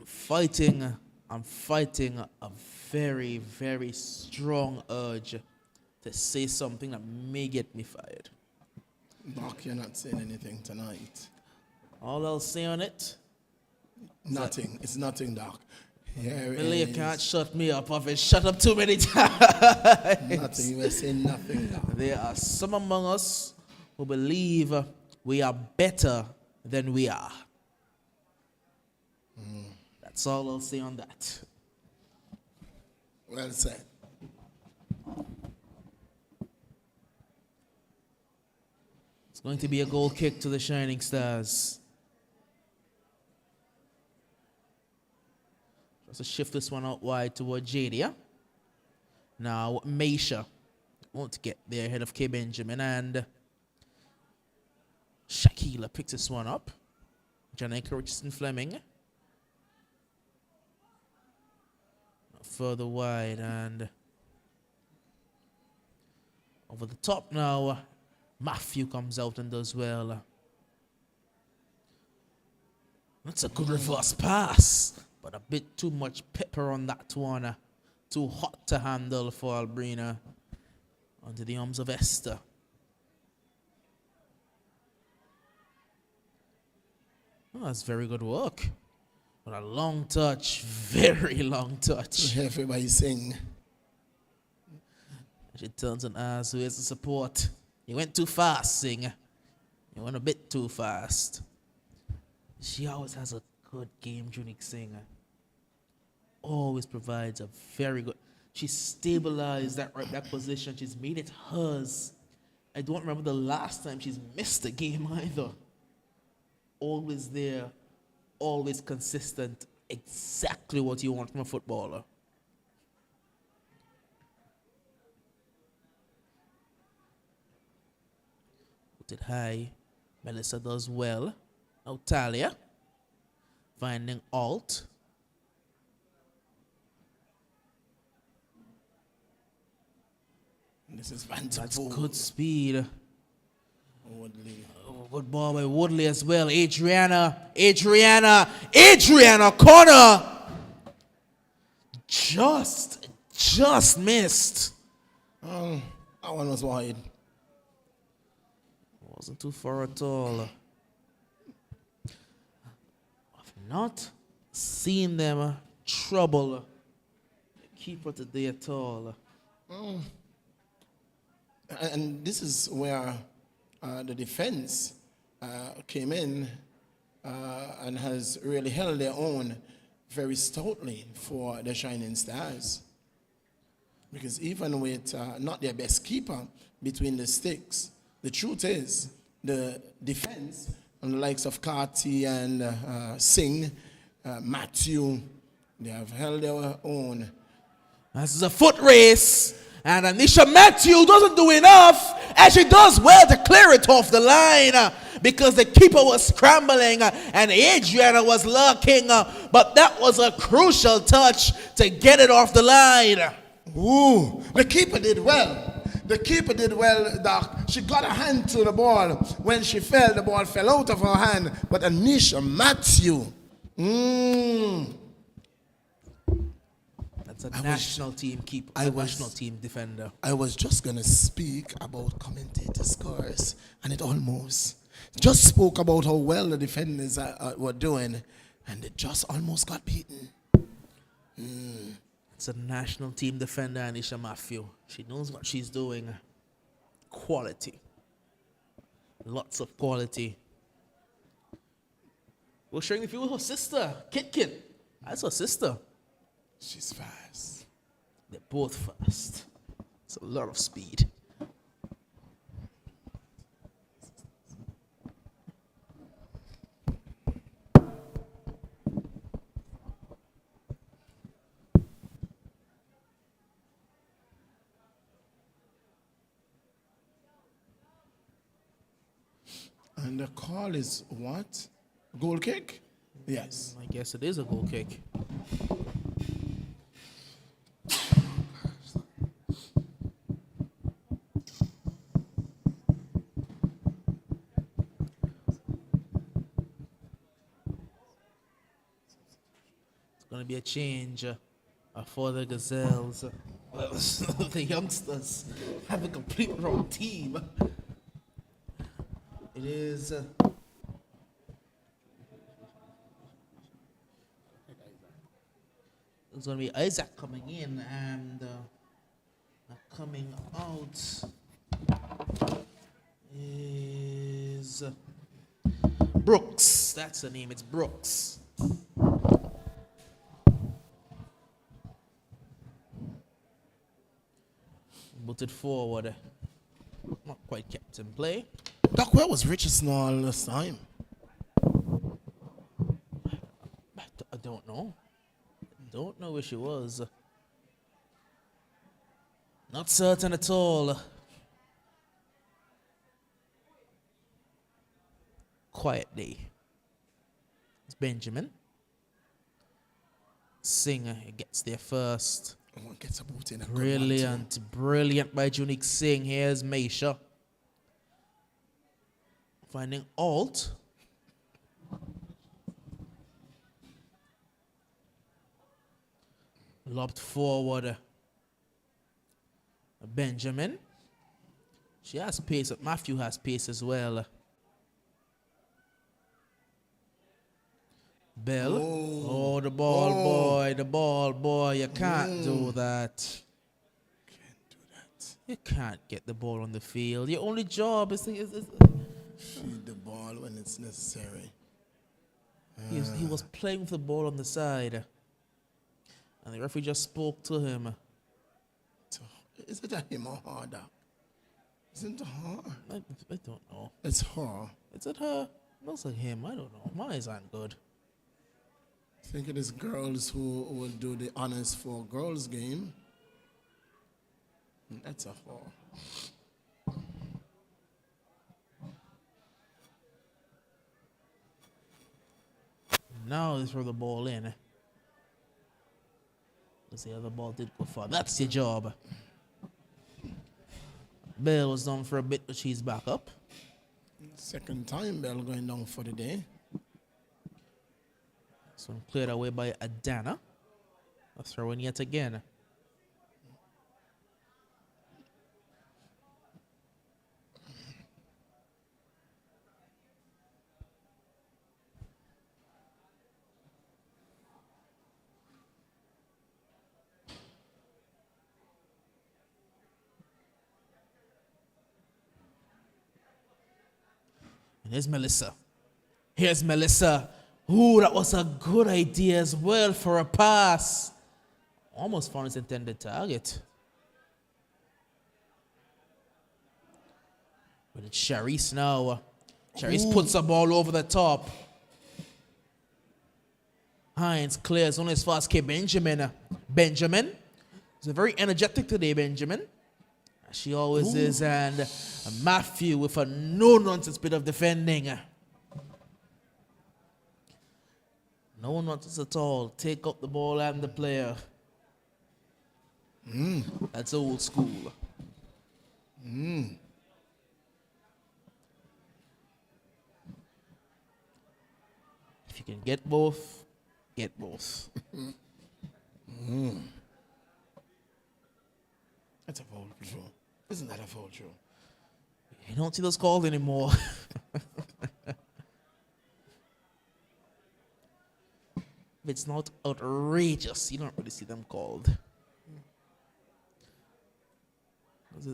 Fighting I'm fighting a very, very strong urge to say something that may get me fired. Doc, you're not saying anything tonight. All I'll say on it, Nothing. It's nothing, Doc. Here Billy, you can't is shut me up. I've been shut up too many times. nothing. You were saying nothing, Doc. There are some among us who believe we are better than we are. That's all I'll say on that. Well said. It's going to be a goal kick to the Shining Stars. Just to shift this one out wide toward Jadia. Now, Meisha won't get there ahead of K. Benjamin, and Shakila picks this one up. Janika Richardson Fleming. Further wide, and over the top now, Matthew comes out and does well. That's a good reverse pass, but a bit too much pepper on that one. Too hot to handle for Albrina. Onto the arms of Esther. Oh, that's very good work. But a long touch, very long touch. Everybody sing. She turns and asks, where's the support? You went too fast, Sing. You went a bit too fast. She always has a good game, Junique Singer. Always provides a very good. She's stabilized that right back position. She's made it hers. I don't remember the last time she's missed a game either. Always there, always consistent. Exactly what you want from a footballer. Put it high. Melissa does well. Now Talia. Finding Alt. This is fantastic. That's good speed. Woodley. Oh, good ball by Woodley as well. Adriana, corner. Just missed. That one was wide. Wasn't too far at all. I've not seen them trouble the keeper today at all. And this is where the defense came in and has really held their own very stoutly for the Shining Stars. Because even with not their best keeper between the sticks, the truth is the defense on the likes of Carty and Singh, Matthew, they have held their own. This is a foot race. And Anisha Matthew doesn't do enough, and she does well to clear it off the line because the keeper was scrambling and Adriana was lurking, but that was a crucial touch to get it off the line. Ooh, the keeper did well. The keeper did well, Doc. She got a hand to the ball. When she fell, the ball fell out of her hand. But Anisha Matthew, that's a national team keeper, national team defender. I was just going to speak about commentator scores, and it almost just spoke about how well the defenders were doing, and it just almost got beaten. It's a national team defender, Anisha Matthew. She knows what she's doing. Quality. Lots of quality. We're sharing the field with her sister, Kit. That's her sister. She's fast. They're both fast. It's a lot of speed. And the call is what? Goal kick? Yes. I guess it is a goal kick. It's going to be a change for the Gazelles. Well, the youngsters have a complete wrong team. It is. It's going to be Isaac coming in and coming out is Brooks. That's the name. It's Brooks. Booted forward. Not quite kept in play. Doc, where was Richardson all this time? I don't know. Don't know where she was. Not certain at all. Quiet day. It's Benjamin. Singer gets there first. One gets a boot in a Brilliant, brilliant by Junique Singh. Here's Maisha. Finding Alt. Lobbed forward. Benjamin. She has pace. Matthew has pace as well. Bell. Oh, the ball boy. The ball boy. You can't do that. Can't do that. You can't get the ball on the field. Your only job is to... Feed the ball when it's necessary. He was playing with the ball on the side. And the referee just spoke to him. Is it a him or her, Doc? Isn't it her? I don't know. It's her. Is it her? Looks like him. I don't know. My eyes aren't good. I think it is girls who will do the honors for girls game. That's a her. Now they throw the ball in. Let's see how the ball did go far. That's your job. Bell was down for a bit, but she's back up. Second time Bell going down for the day. So cleared away by Adana. A throw in yet again. And here's Melissa. Here's Melissa. Ooh, that was a good idea as well for a pass. Almost found its intended target. But it's Sharice now. Sharice puts the ball over the top. Hines clears only as far as K. Benjamin. Benjamin is very energetic today, Benjamin. She always is. And Matthew with a no-nonsense bit of defending. No nonsense at all. Take up the ball and the player. That's old school. If you can get both, get both. That's a foul, Joe. Isn't that a foul, Joe? You don't see those calls anymore. If it's not outrageous, you don't really see them called.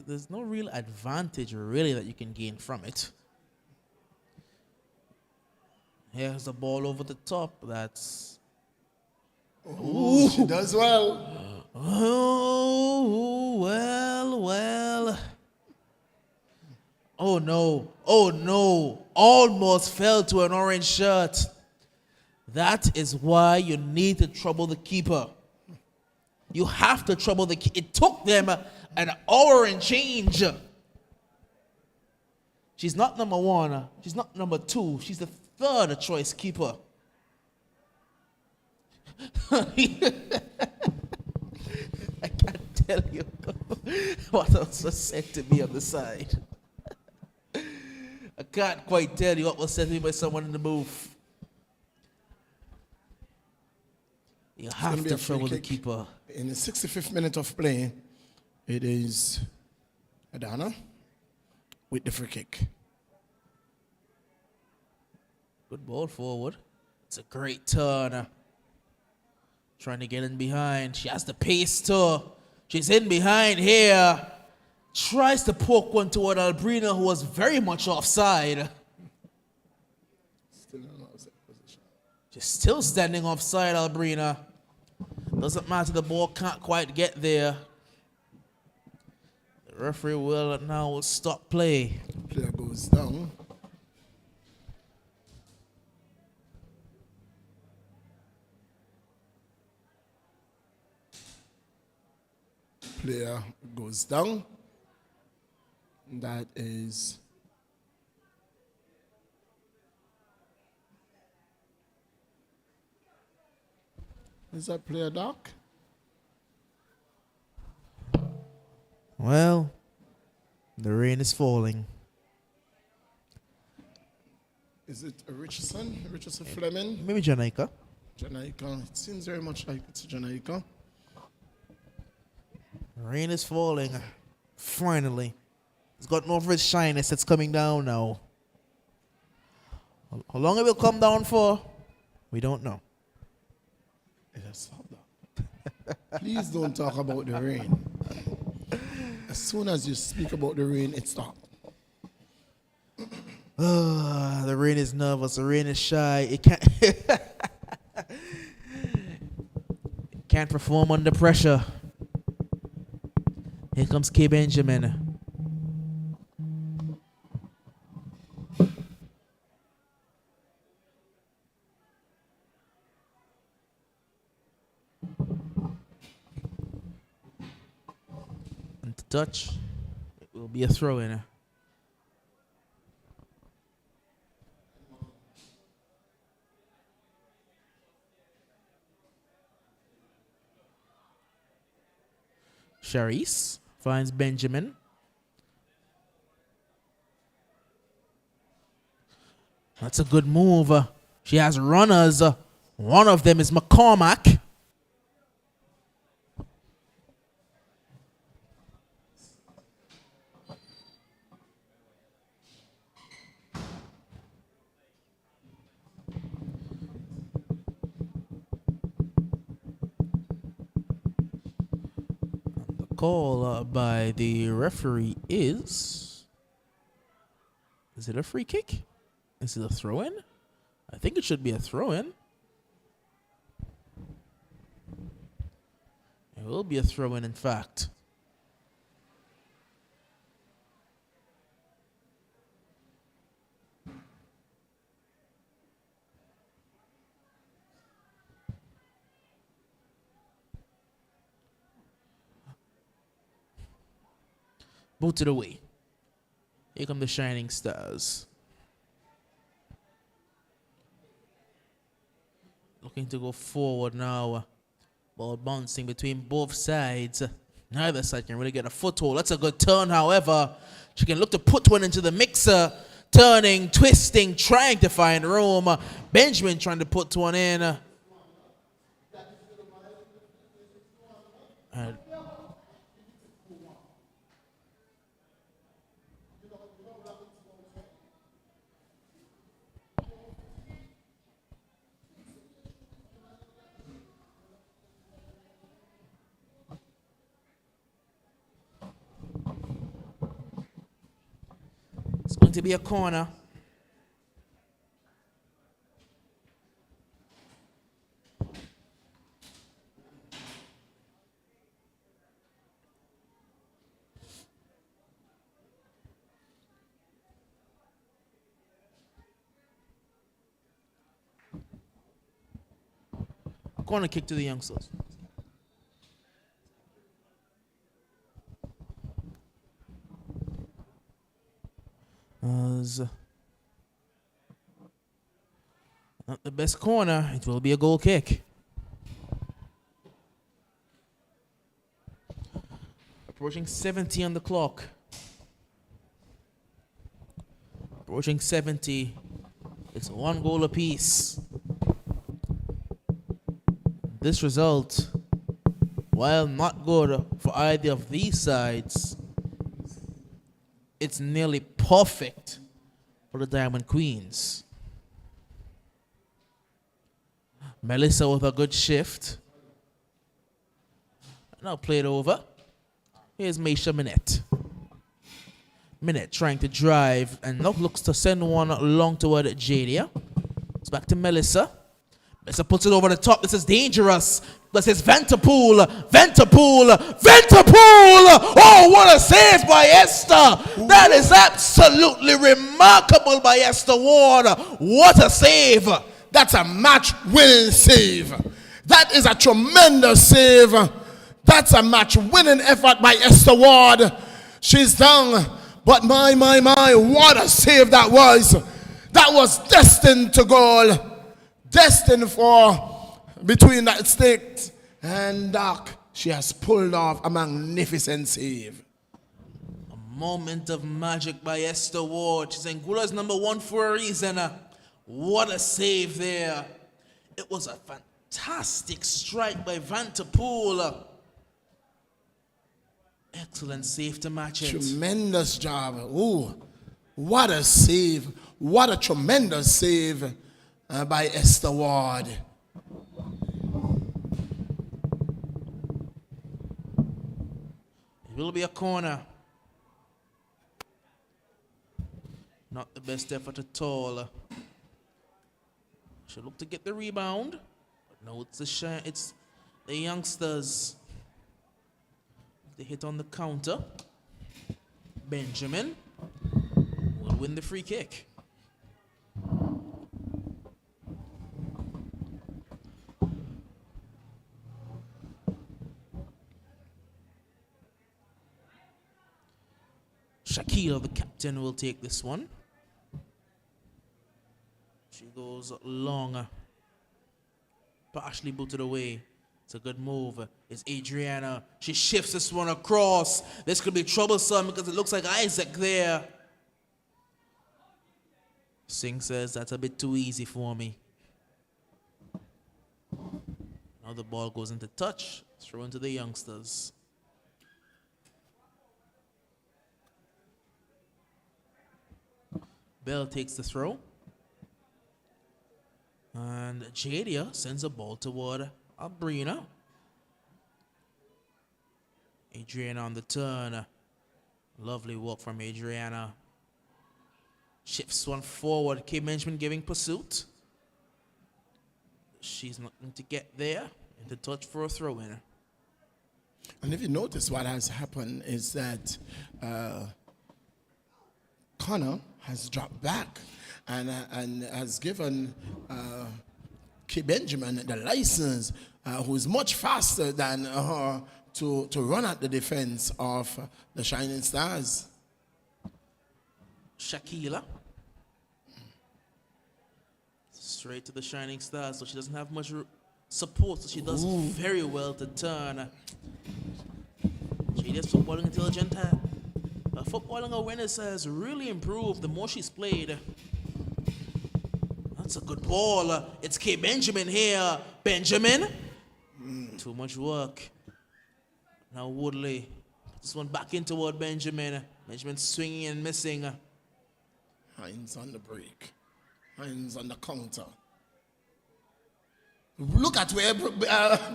There's no real advantage, really, that you can gain from it. Here's the ball over the top. That's... Ooh, she does well. Oh, well. Oh, no. Almost fell to an orange shirt. That is why you need to trouble the keeper. You have to trouble the keeper. It took them an hour and change. She's not number one. She's not number two. She's the third choice keeper. I can't tell you what else was said to me on the side. I can't quite tell you what was said to me by someone in the booth. You It's going have to be to a free trouble the kick. keeper. In the 65th minute of play, it is Adana with the free kick. Good ball forward. It's a great turn. Trying to get in behind. She has the pace too. She's in behind here. Tries to poke one toward Albrina, who was very much offside. Still in an offside position. She's still standing offside, Albrina. Doesn't matter, the ball can't quite get there. The referee will now stop play. Player goes down. Player goes down. That is that player dark? Well, the rain is falling. Is it Richardson? Richardson Fleming? Maybe Jamaica. Jamaica. It seems very much like it's Jamaica. Rain is falling. Finally. It's gotten over its shyness. It's coming down now. How long it will come down for? We don't know. Yeah, stop that. Please don't talk about the rain. As soon as you speak about the rain, it stops. The rain is nervous. The rain is shy. It can't. It can't perform under pressure. Here comes K. Benjamin. And to touch, it will be a throw in. Charisse finds Benjamin. That's a good move. She has runners. One of them is McCormack. The call by the referee is it a free kick? Is it a throw-in? I think it should be a throw-in. It will be a throw-in, in fact. Booted away. Here come the Shining Stars. Looking to go forward now. Ball bouncing between both sides. Neither side can really get a foothold. That's a good turn, however. She can look to put one into the mixer. Turning, twisting, trying to find room. Benjamin trying to put one in. It's going to be a corner. Corner kick to the youngsters. Not the best corner. It will be a goal kick. Approaching 70 on the clock. Approaching 70. It's one goal apiece. This result, while not good for either of these sides, it's nearly perfect for the Diamond Queens. Melissa with a good shift. Now played over. Here's Maisha Minette. Minette trying to drive and now looks to send one long toward Jadia. It's back to Melissa. Melissa puts it over the top. This is dangerous. This is Vanterpool. Vanterpool. Vanterpool! Oh, what a save by Esther. That is absolutely remarkable by Esther Ward. What a save. That's a match-winning save. That is a tremendous save. That's a match-winning effort by Esther Ward. She's down, but my, what a save that was. That was destined to goal. Destined for between that stick and Doc. She has pulled off a magnificent save. A moment of magic by Esther Ward. She's Angola's number one for a reason. What a save there. It was a fantastic strike by Vanterpool. Excellent save to match it. Tremendous job. Ooh, what a save. What a tremendous save by Esther Ward. It will be a corner. Not the best effort at all. Should look to get the rebound. But no, it's the youngsters. They hit on the counter. Benjamin will win the free kick. Shakira, the captain, will take this one. She goes long. Partially booted away. It's a good move. It's Adriana. She shifts this one across. This could be troublesome because it looks like Isaac there. Singh says that's a bit too easy for me. Now the ball goes into touch. Throw into the youngsters. Bell takes the throw. And Jadia sends a ball toward Abrina. Adriana on the turn. Lovely work from Adriana. Shifts one forward. Kay Benjamin giving pursuit. She's not going to get there. Into touch for a throw in. And if you notice, what has happened is that Connor has dropped back and has given Kay Benjamin the license, who is much faster than her, to run at the defense of the Shining Stars. Shakila. Straight to the Shining Stars, so she doesn't have much support, so she does very well to turn. Jada's footballing intelligent. Her footballing awareness has really improved the more she's played. That's a good ball. It's Kay Benjamin here. Benjamin. Too much work. Now Woodley. This one back in toward Benjamin. Benjamin swinging and missing. Hines on the break. Hines on the counter. Look at where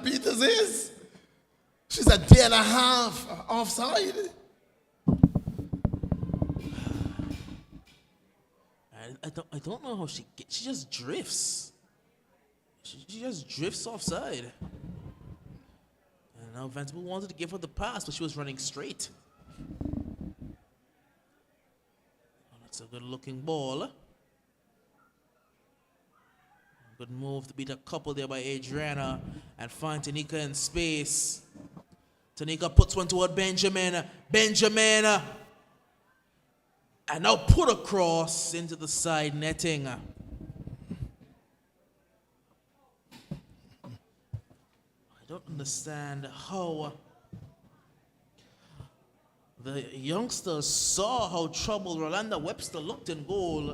Peters is. She's a day and a half offside. I don't know how she just drifts. She just drifts offside. And now Vanderbilt wanted to give her the pass, but she was running straight. Oh, that's a good looking ball. Good move to beat a couple there by Adriana and find Tanika in space. Tanika puts one toward Benjamin. Benjamin. And now put across into the side netting. I don't understand how the youngsters saw how troubled Rolanda Webster looked in goal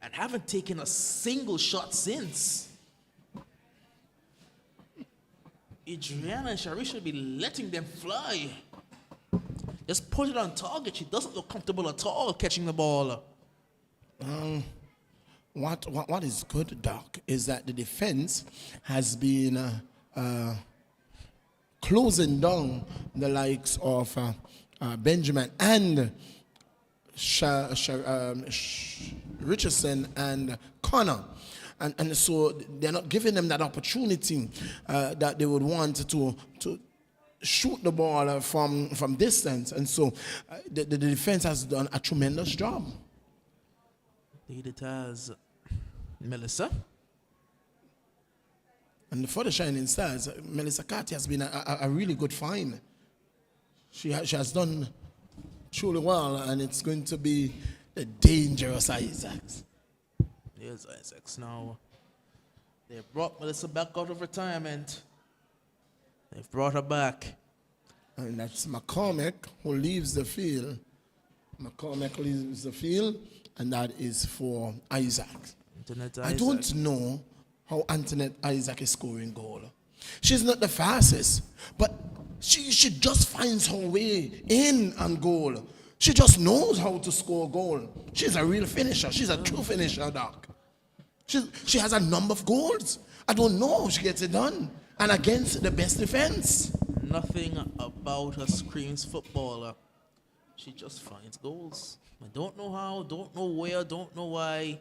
and haven't taken a single shot since. Adriana and Shari should be letting them fly. Just put it on target. She doesn't look comfortable at all catching the ball. What is good, Doc, is that the defense has been closing down the likes of Benjamin and Richardson and Connor. And so they're not giving them that opportunity that they would want to shoot the ball from distance. And so the defense has done a tremendous job. Indeed it has. Melissa? And for the Shining Stars, Melissa Carty has been a really good find. She has done truly well, and it's going to be a dangerous Isaacs. Here's Isaacs now. They brought Melissa back out of retirement. They've brought her back. And that's McCormick who leaves the field. McCormick leaves the field, and that is for Isaacs. I don't know how Antoinette Isaac is scoring goal. She's not the fastest, but she just finds her way in and goal. She just knows how to score goal. She's a real finisher. She's a true finisher, Doc. She has a number of goals. I don't know how she gets it done. And against the best defense. Nothing about her screams footballer. She just finds goals. I don't know how, don't know where, don't know why.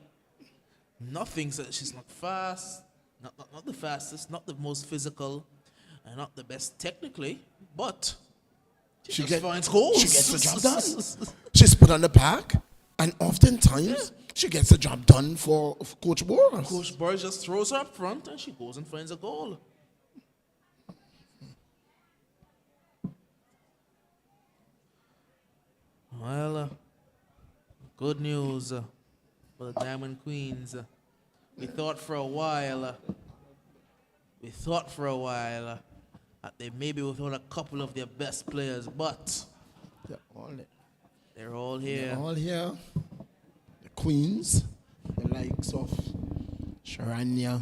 Nothing says she's not fast, not the fastest, not the most physical, and not the best technically, but she just finds goals. She gets the job done. She's put on the pack, and oftentimes she gets the job done for Coach Boris. Coach Boris just throws her up front, and she goes and finds a goal. Well, good news for the Diamond Queens. We thought for a while that they maybe without a couple of their best players, but they're all here. They're all here. The Queens, the likes of Sharanya,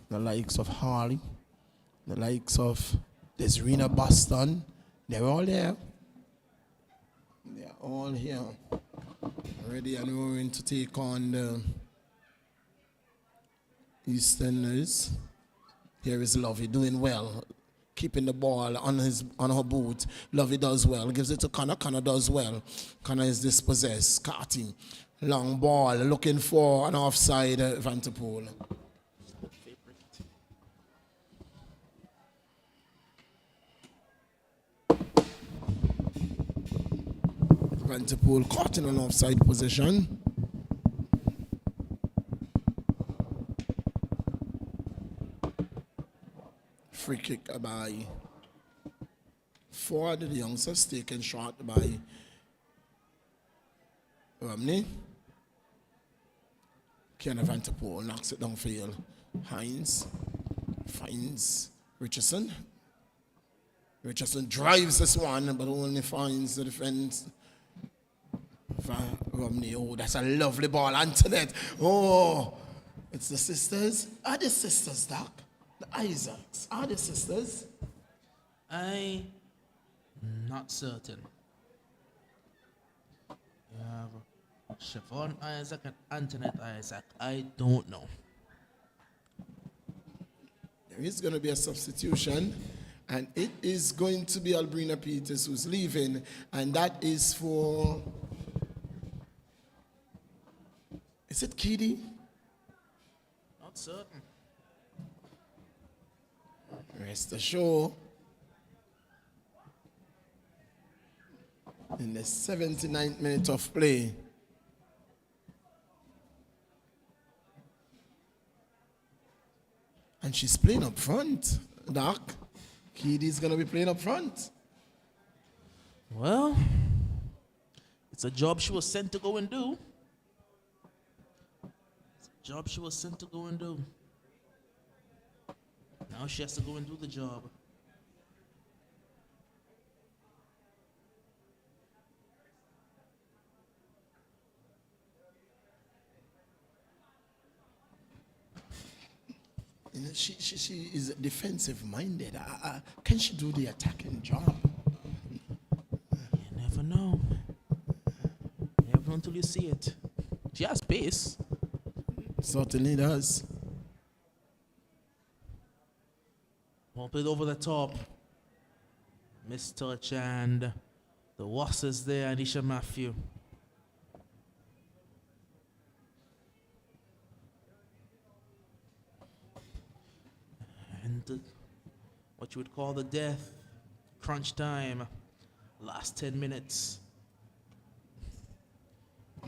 the likes of Harley, the likes of Desirina Boston, they're all there. They're all here. Ready and roaring to take on the Easterners. Here is Lovey doing well, keeping the ball on her boot. Lovey does well, gives it to Connor. Connor does well. Connor is dispossessed. Carty, long ball, looking for an offside Vanterpool. Vanterpool caught in an offside position. Free kick by Ford. The youngsters taken shot by Romney. Kenneth Vanterpool knocks it downfield. Hines finds Richardson. Richardson drives this one, but only finds the defense. Romney, oh, that's a lovely ball. Antoinette, oh, it's the sisters. Are the sisters, Doc? The Isaacs, are the sisters? I'm not certain. You have Siobhan Isaac and Antoinette Isaac. I don't know. There is going to be a substitution, and it is going to be Albrina Peters who's leaving, and that is for... Is it Keedy? Not certain. Rest assured, in the 79th minute of play, and she's playing up front, Doc. Keedy's going to be playing up front. Well, it's a job she was sent to go and do. Job she was sent to go and do. Now she has to go and do the job. She is defensive minded. Can she do the attacking job? You never know. You never know until you see it. She has pace. Certainly does. Bump it over the top. Mistouch and the Wassers there, Anisha Matthew. And what you would call the death, crunch time, last 10 minutes.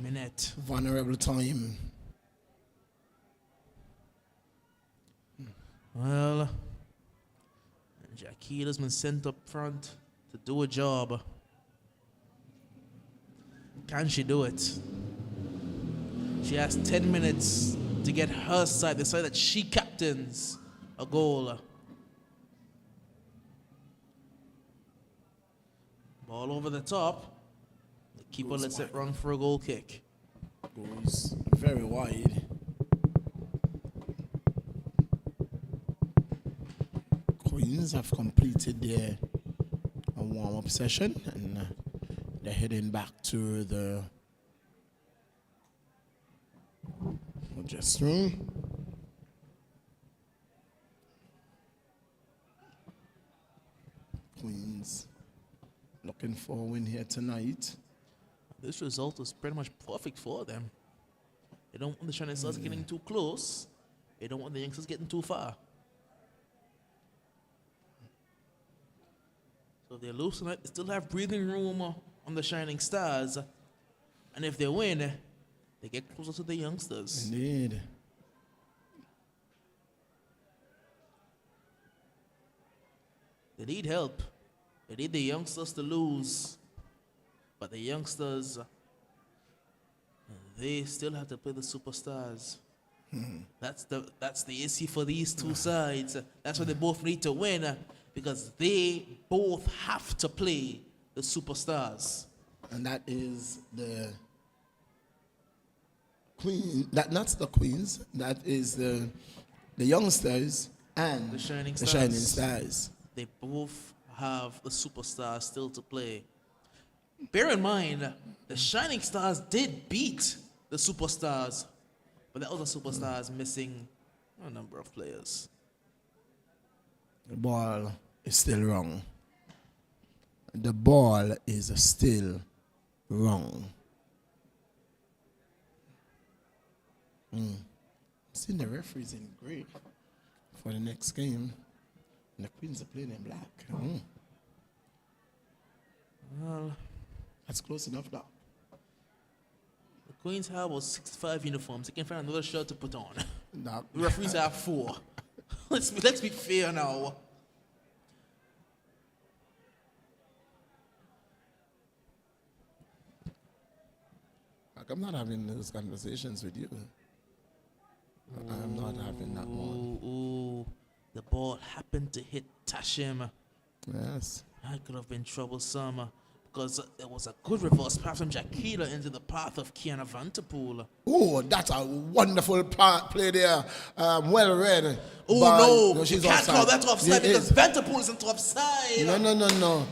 Minute. Vulnerable time. Well, Jaquila's been sent up front to do a job. Can she do it? She has 10 minutes to get her side, the side that she captains, a goal. Ball over the top. The keeper lets it run for a goal kick. Goes very wide. Queens have completed their warm-up session and they're heading back to the dressing room. Queens looking for a win here tonight. This result is pretty much perfect for them. They don't want the Shining Stars getting too close. They don't want the youngsters getting too far. So if they lose tonight, they still have breathing room on the Shining Stars. And if they win, they get closer to the youngsters. Indeed. They need help. They need the youngsters to lose. But the youngsters, they still have to play the superstars. That's the issue for these two sides. That's why they both need to win, because they both have to play the superstars. And that is the Queen. That's the Queens. That is the youngsters and The Shining the Stars. Shining Stars. They both have the superstars still to play. Bear in mind, the Shining Stars did beat the superstars, but the other superstars missing a number of players. The ball is still wrong. The ball is still wrong. Seeing the referees in grey for the next game. And the Queens are playing in black. Well, That's close enough now. the Queens have about 65 uniforms. They can find another shirt to put on. Now, The referees have 4. let's be fair now. like, I'm not having those conversations with you. I'm not having that one. Ooh, the ball happened to hit Tashim. Yes. That could have been troublesome because there was a good reverse pass from Jaquila into the path of Kiana Vanterpool. Oh, that's a wonderful play there. Well read. Oh, no, she's you can't offside. call that offside It because is. Vanterpool isn't offside. No.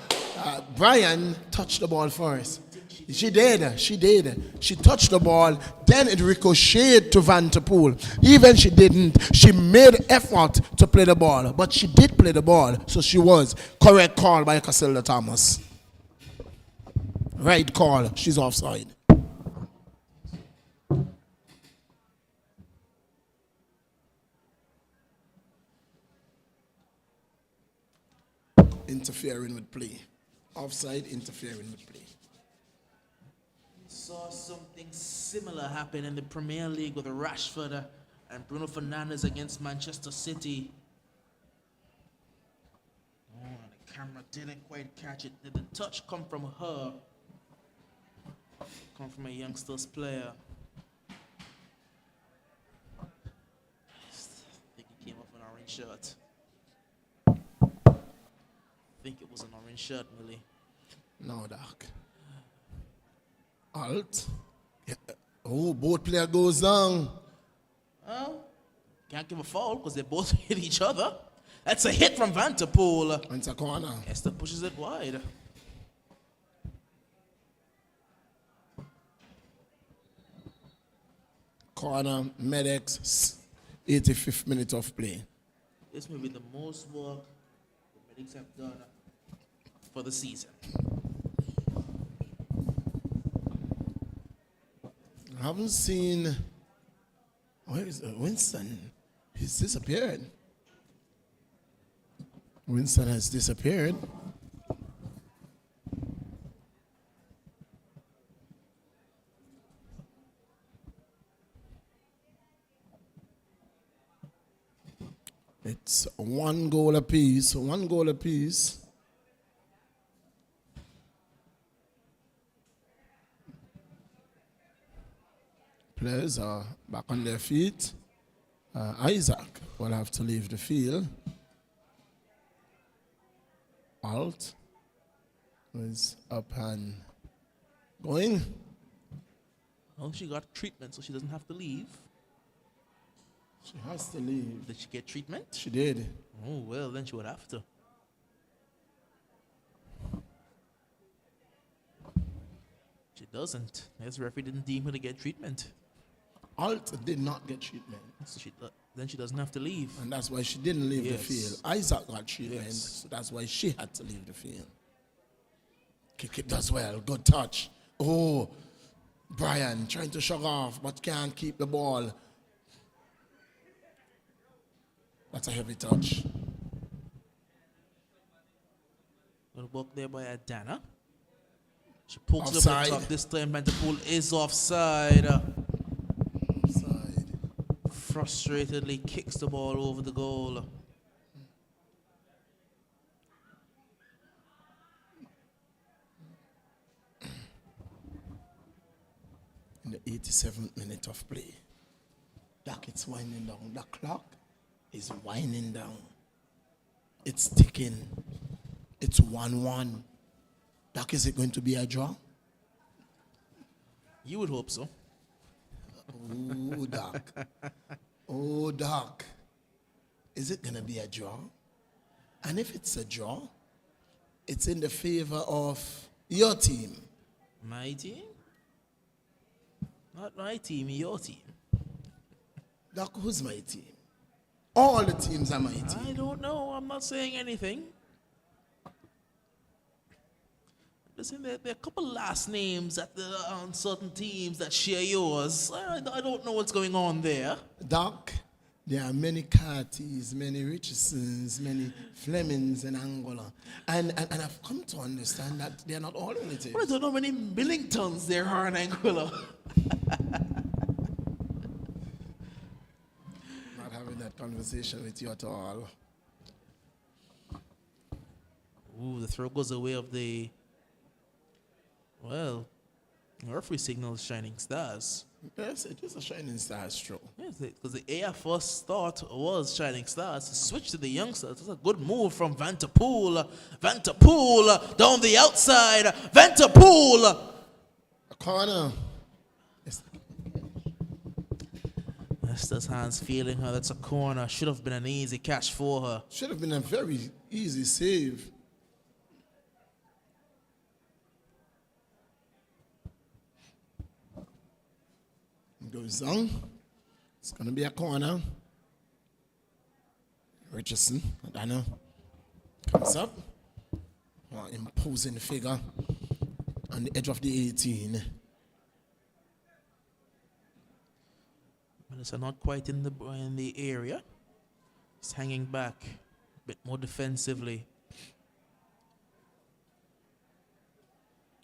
Brian touched the ball first. She did. She touched the ball, then it ricocheted to Vanterpool. Even she didn't. She made effort to play the ball, but she did play the ball, so she was. Correct call by Casilda Thomas. Right call. She's offside. Interfering with play. Offside, interfering with play. Saw something similar happen in the Premier League with Rashford and Bruno Fernandes against Manchester City. Oh, the camera didn't quite catch it. Did the touch come from her? Come from a youngster's player? I think he came off an orange shirt. I think it was an orange shirt, Millie. No, Doc. Alt. Yeah. Oh, both player goes down. Oh, Can't give a foul because they both hit each other. That's a hit from Vanderpool. And it's a corner. Esther pushes it wide. Corner, Medics, 85th minute of play. This may be the most work the Medics have done for the season. I haven't seen. Where is Winston? He's disappeared. Winston has disappeared. It's 1 goal apiece. 1 goal apiece. Players are back on their feet. Isaac will have to leave the field. Alt is up and going. Well, she got treatment, so she doesn't have to leave. She has to leave. Did she get treatment? She did. Oh, well, then she would have to. She doesn't. As referee didn't deem her to get treatment. Alt did not get treatment. So then she doesn't have to leave. And that's why she didn't leave the Yes. field. Isaac got treatment, Yes. so that's why she had to leave the field. Kick it does well. Good touch. Oh, Brian trying to shrug off, but can't keep the ball. That's a heavy touch. Good work there by Adana. She pokes it Offside. up the top. This time Vanderpool is offside. Offside. Frustratedly kicks the ball over the goal. In the 87th minute of play. Doc, it's winding down. The clock is winding down. It's ticking. It's 1-1. Doc, is it going to be a draw? You would hope so. Oh, Doc. Oh, Doc. Is it going to be a draw? And if it's a draw, it's in the favor of your team. My team? Not my team, your team. Doc, who's my team? All the teams are my team. I don't know. I'm not saying anything. Listen, there are a couple last names on certain teams that share yours. I don't know what's going on there. Doc, there are many Carties, many Richardsons, many Flemings in Angola. And I've come to understand that they are not all relatives. But I don't know how many Millingtons there are in Angola. Not having that conversation with you at all. Ooh, the throw goes away of the... Well, referee signals shining stars. Yes, it is a shining star stroke. Yes, because the AFL thought was shining stars. To switch to the youngsters. It's a good move from Vanderpool. Vanderpool down the outside. Vanderpool. A corner. Esther's hands feeling her. That's a corner. Should have been an easy catch for her. Should have been a very easy save. Goes down. It's going to be a corner. Richardson, I don't know, comes up. Imposing figure on the edge of the 18. Melissa not quite in the area. He's hanging back a bit more defensively.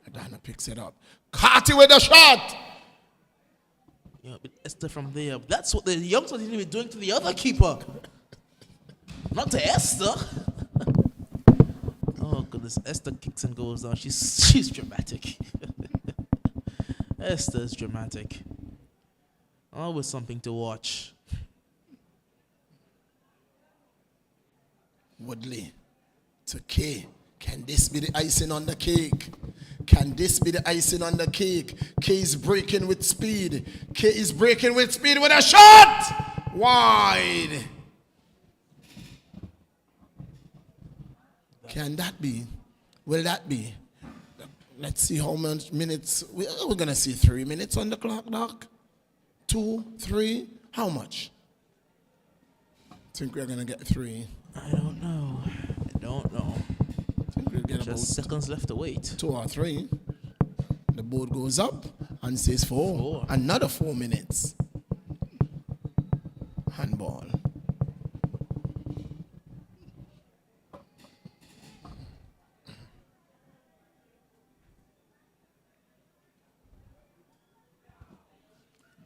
Adana picks it up. Carty with a shot! Yeah, but Esther from there. That's what the youngsters need to be doing to the other keeper. Not to Esther. Oh goodness, Esther kicks and goes down. She's dramatic. Esther's dramatic. Always something to watch. Woodley to K. Can this be the icing on the cake? Can this be the icing on the cake? K is breaking with speed. K is breaking with speed with a shot! Wide. Can that be? Will that be? Let's see how much minutes. We're going to see 3 minutes on the clock, Doc. 2, 3. How much? I think we're going to get 3. I don't know. I think we'll get Just seconds left to wait. 2 or 3. The board goes up and says 4. 4. Another 4 minutes. Handball.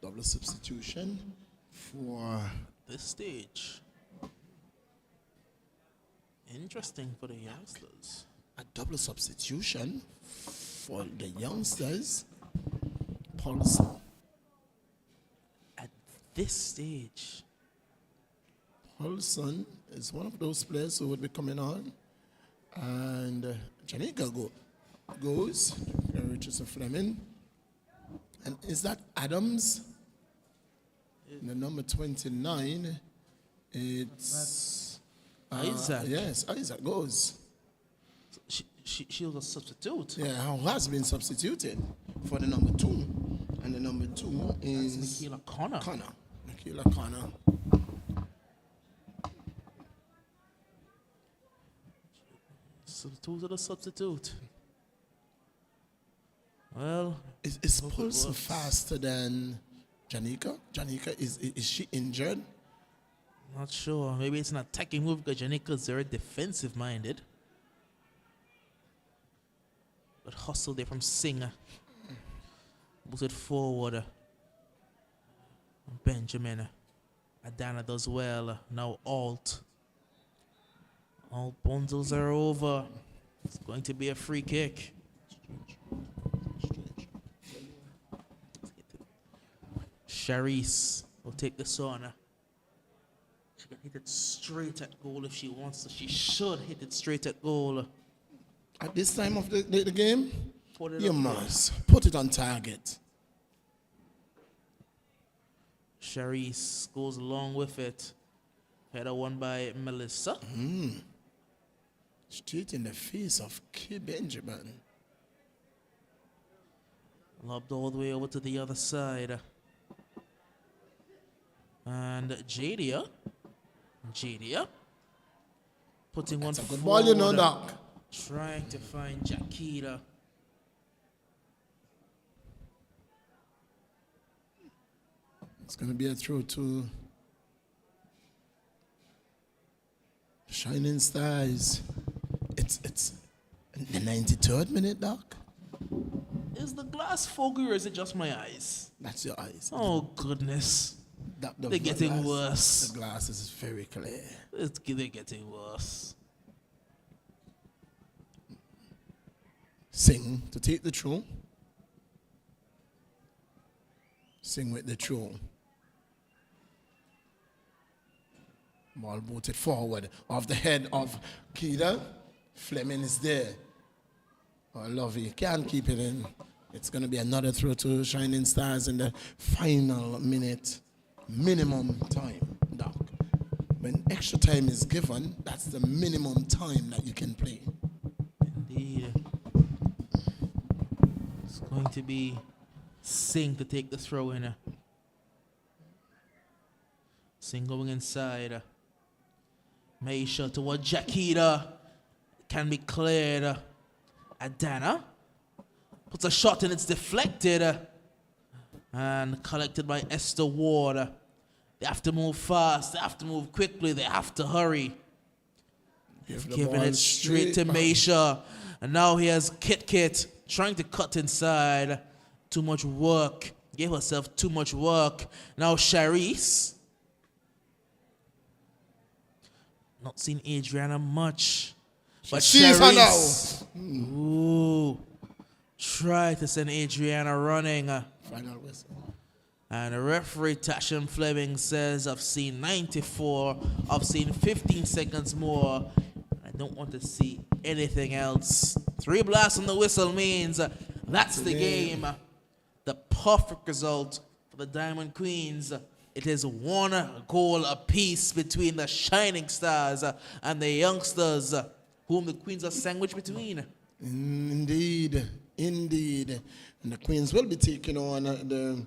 Double substitution for This stage. Interesting for the youngsters. a double substitution for the youngsters. Paulson. At this stage. Paulson is one of those players who would be coming on. And Janika goes. Richardson Fleming. And is that Adams? The number 29. It's Isaac. Yes, Isaac goes. She was a substitute. Yeah, who has been substituted for the number 2. And the number 2 is Michaela Connor. Michaela Connor. Substitute to the substitute. Well, Is Paulson faster than Janika? Janika, is she injured? not sure. Maybe it's an attacking move because Janika's very defensive minded. But hustle there from Singer. Moves it forward. Benjamin. Adana does well. Now Alt. All bundles are over. It's going to be a free kick. Charisse will take this on. She can hit it straight at goal if she wants to. She should hit it straight at goal. At this time of the game, Put it you up there. must put it on target. Charisse goes along with it. Header won by Melissa. Straight in the face of K. Benjamin. Lobbed all the way over to the other side. And Jadia putting That's one a good forward, ball, you know, Doc. trying to find Jakita. It's going to be a throw to Shining Stars. It's the 93rd minute, Doc. Is the glass foggy or is it just my eyes? That's your eyes. Oh goodness, The they're getting worse. The glass is very clear. They're getting worse. Sing to take the throw. Sing with the throw. Ball booted forward off the head of Keita. Fleming is there. Oh, Lovey can't keep it in. It's going to be another throw to Shining Stars in the final minute. Minimum time, Doc. When extra time is given, that's the minimum time that you can play. Indeed. It's going to be Singh to take the throw in. Singh going inside. Maisha toward Jakita. Can be cleared. Adana puts a shot and it's deflected. And collected by Esther Ward. They have to move fast. They have to move quickly. They have to hurry. Give the Giving ball it straight to back. Maisha. And now he has Kit trying to cut inside. Too much work. Gave herself too much work. Now Charisse. Not seen Adriana much. But She's her now. Charisse. Ooh. Try to send Adriana running. Final whistle. And the referee Tashan Fleming says, I've seen 94. I've seen 15 seconds more. I don't want to see anything else. 3 blasts on the whistle means that's the game. The perfect result for the Diamond Queens. It is 1 goal apiece between the Shining Stars and the Youngsters, whom the Queens are sandwiched between. Indeed, indeed. And the Queens will be taking on the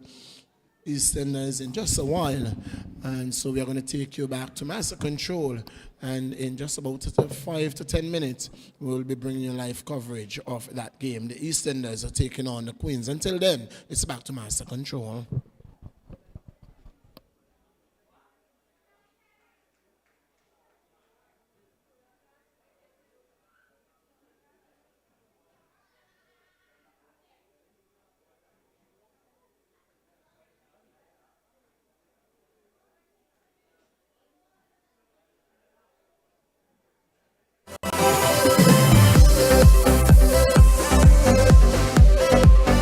Easterners in just a while. And so we are going to take you back to Master Control. And in just about 5 to 10 minutes, we'll be bringing you live coverage of that game. The Easterners are taking on the Queens. Until then, it's back to Master Control.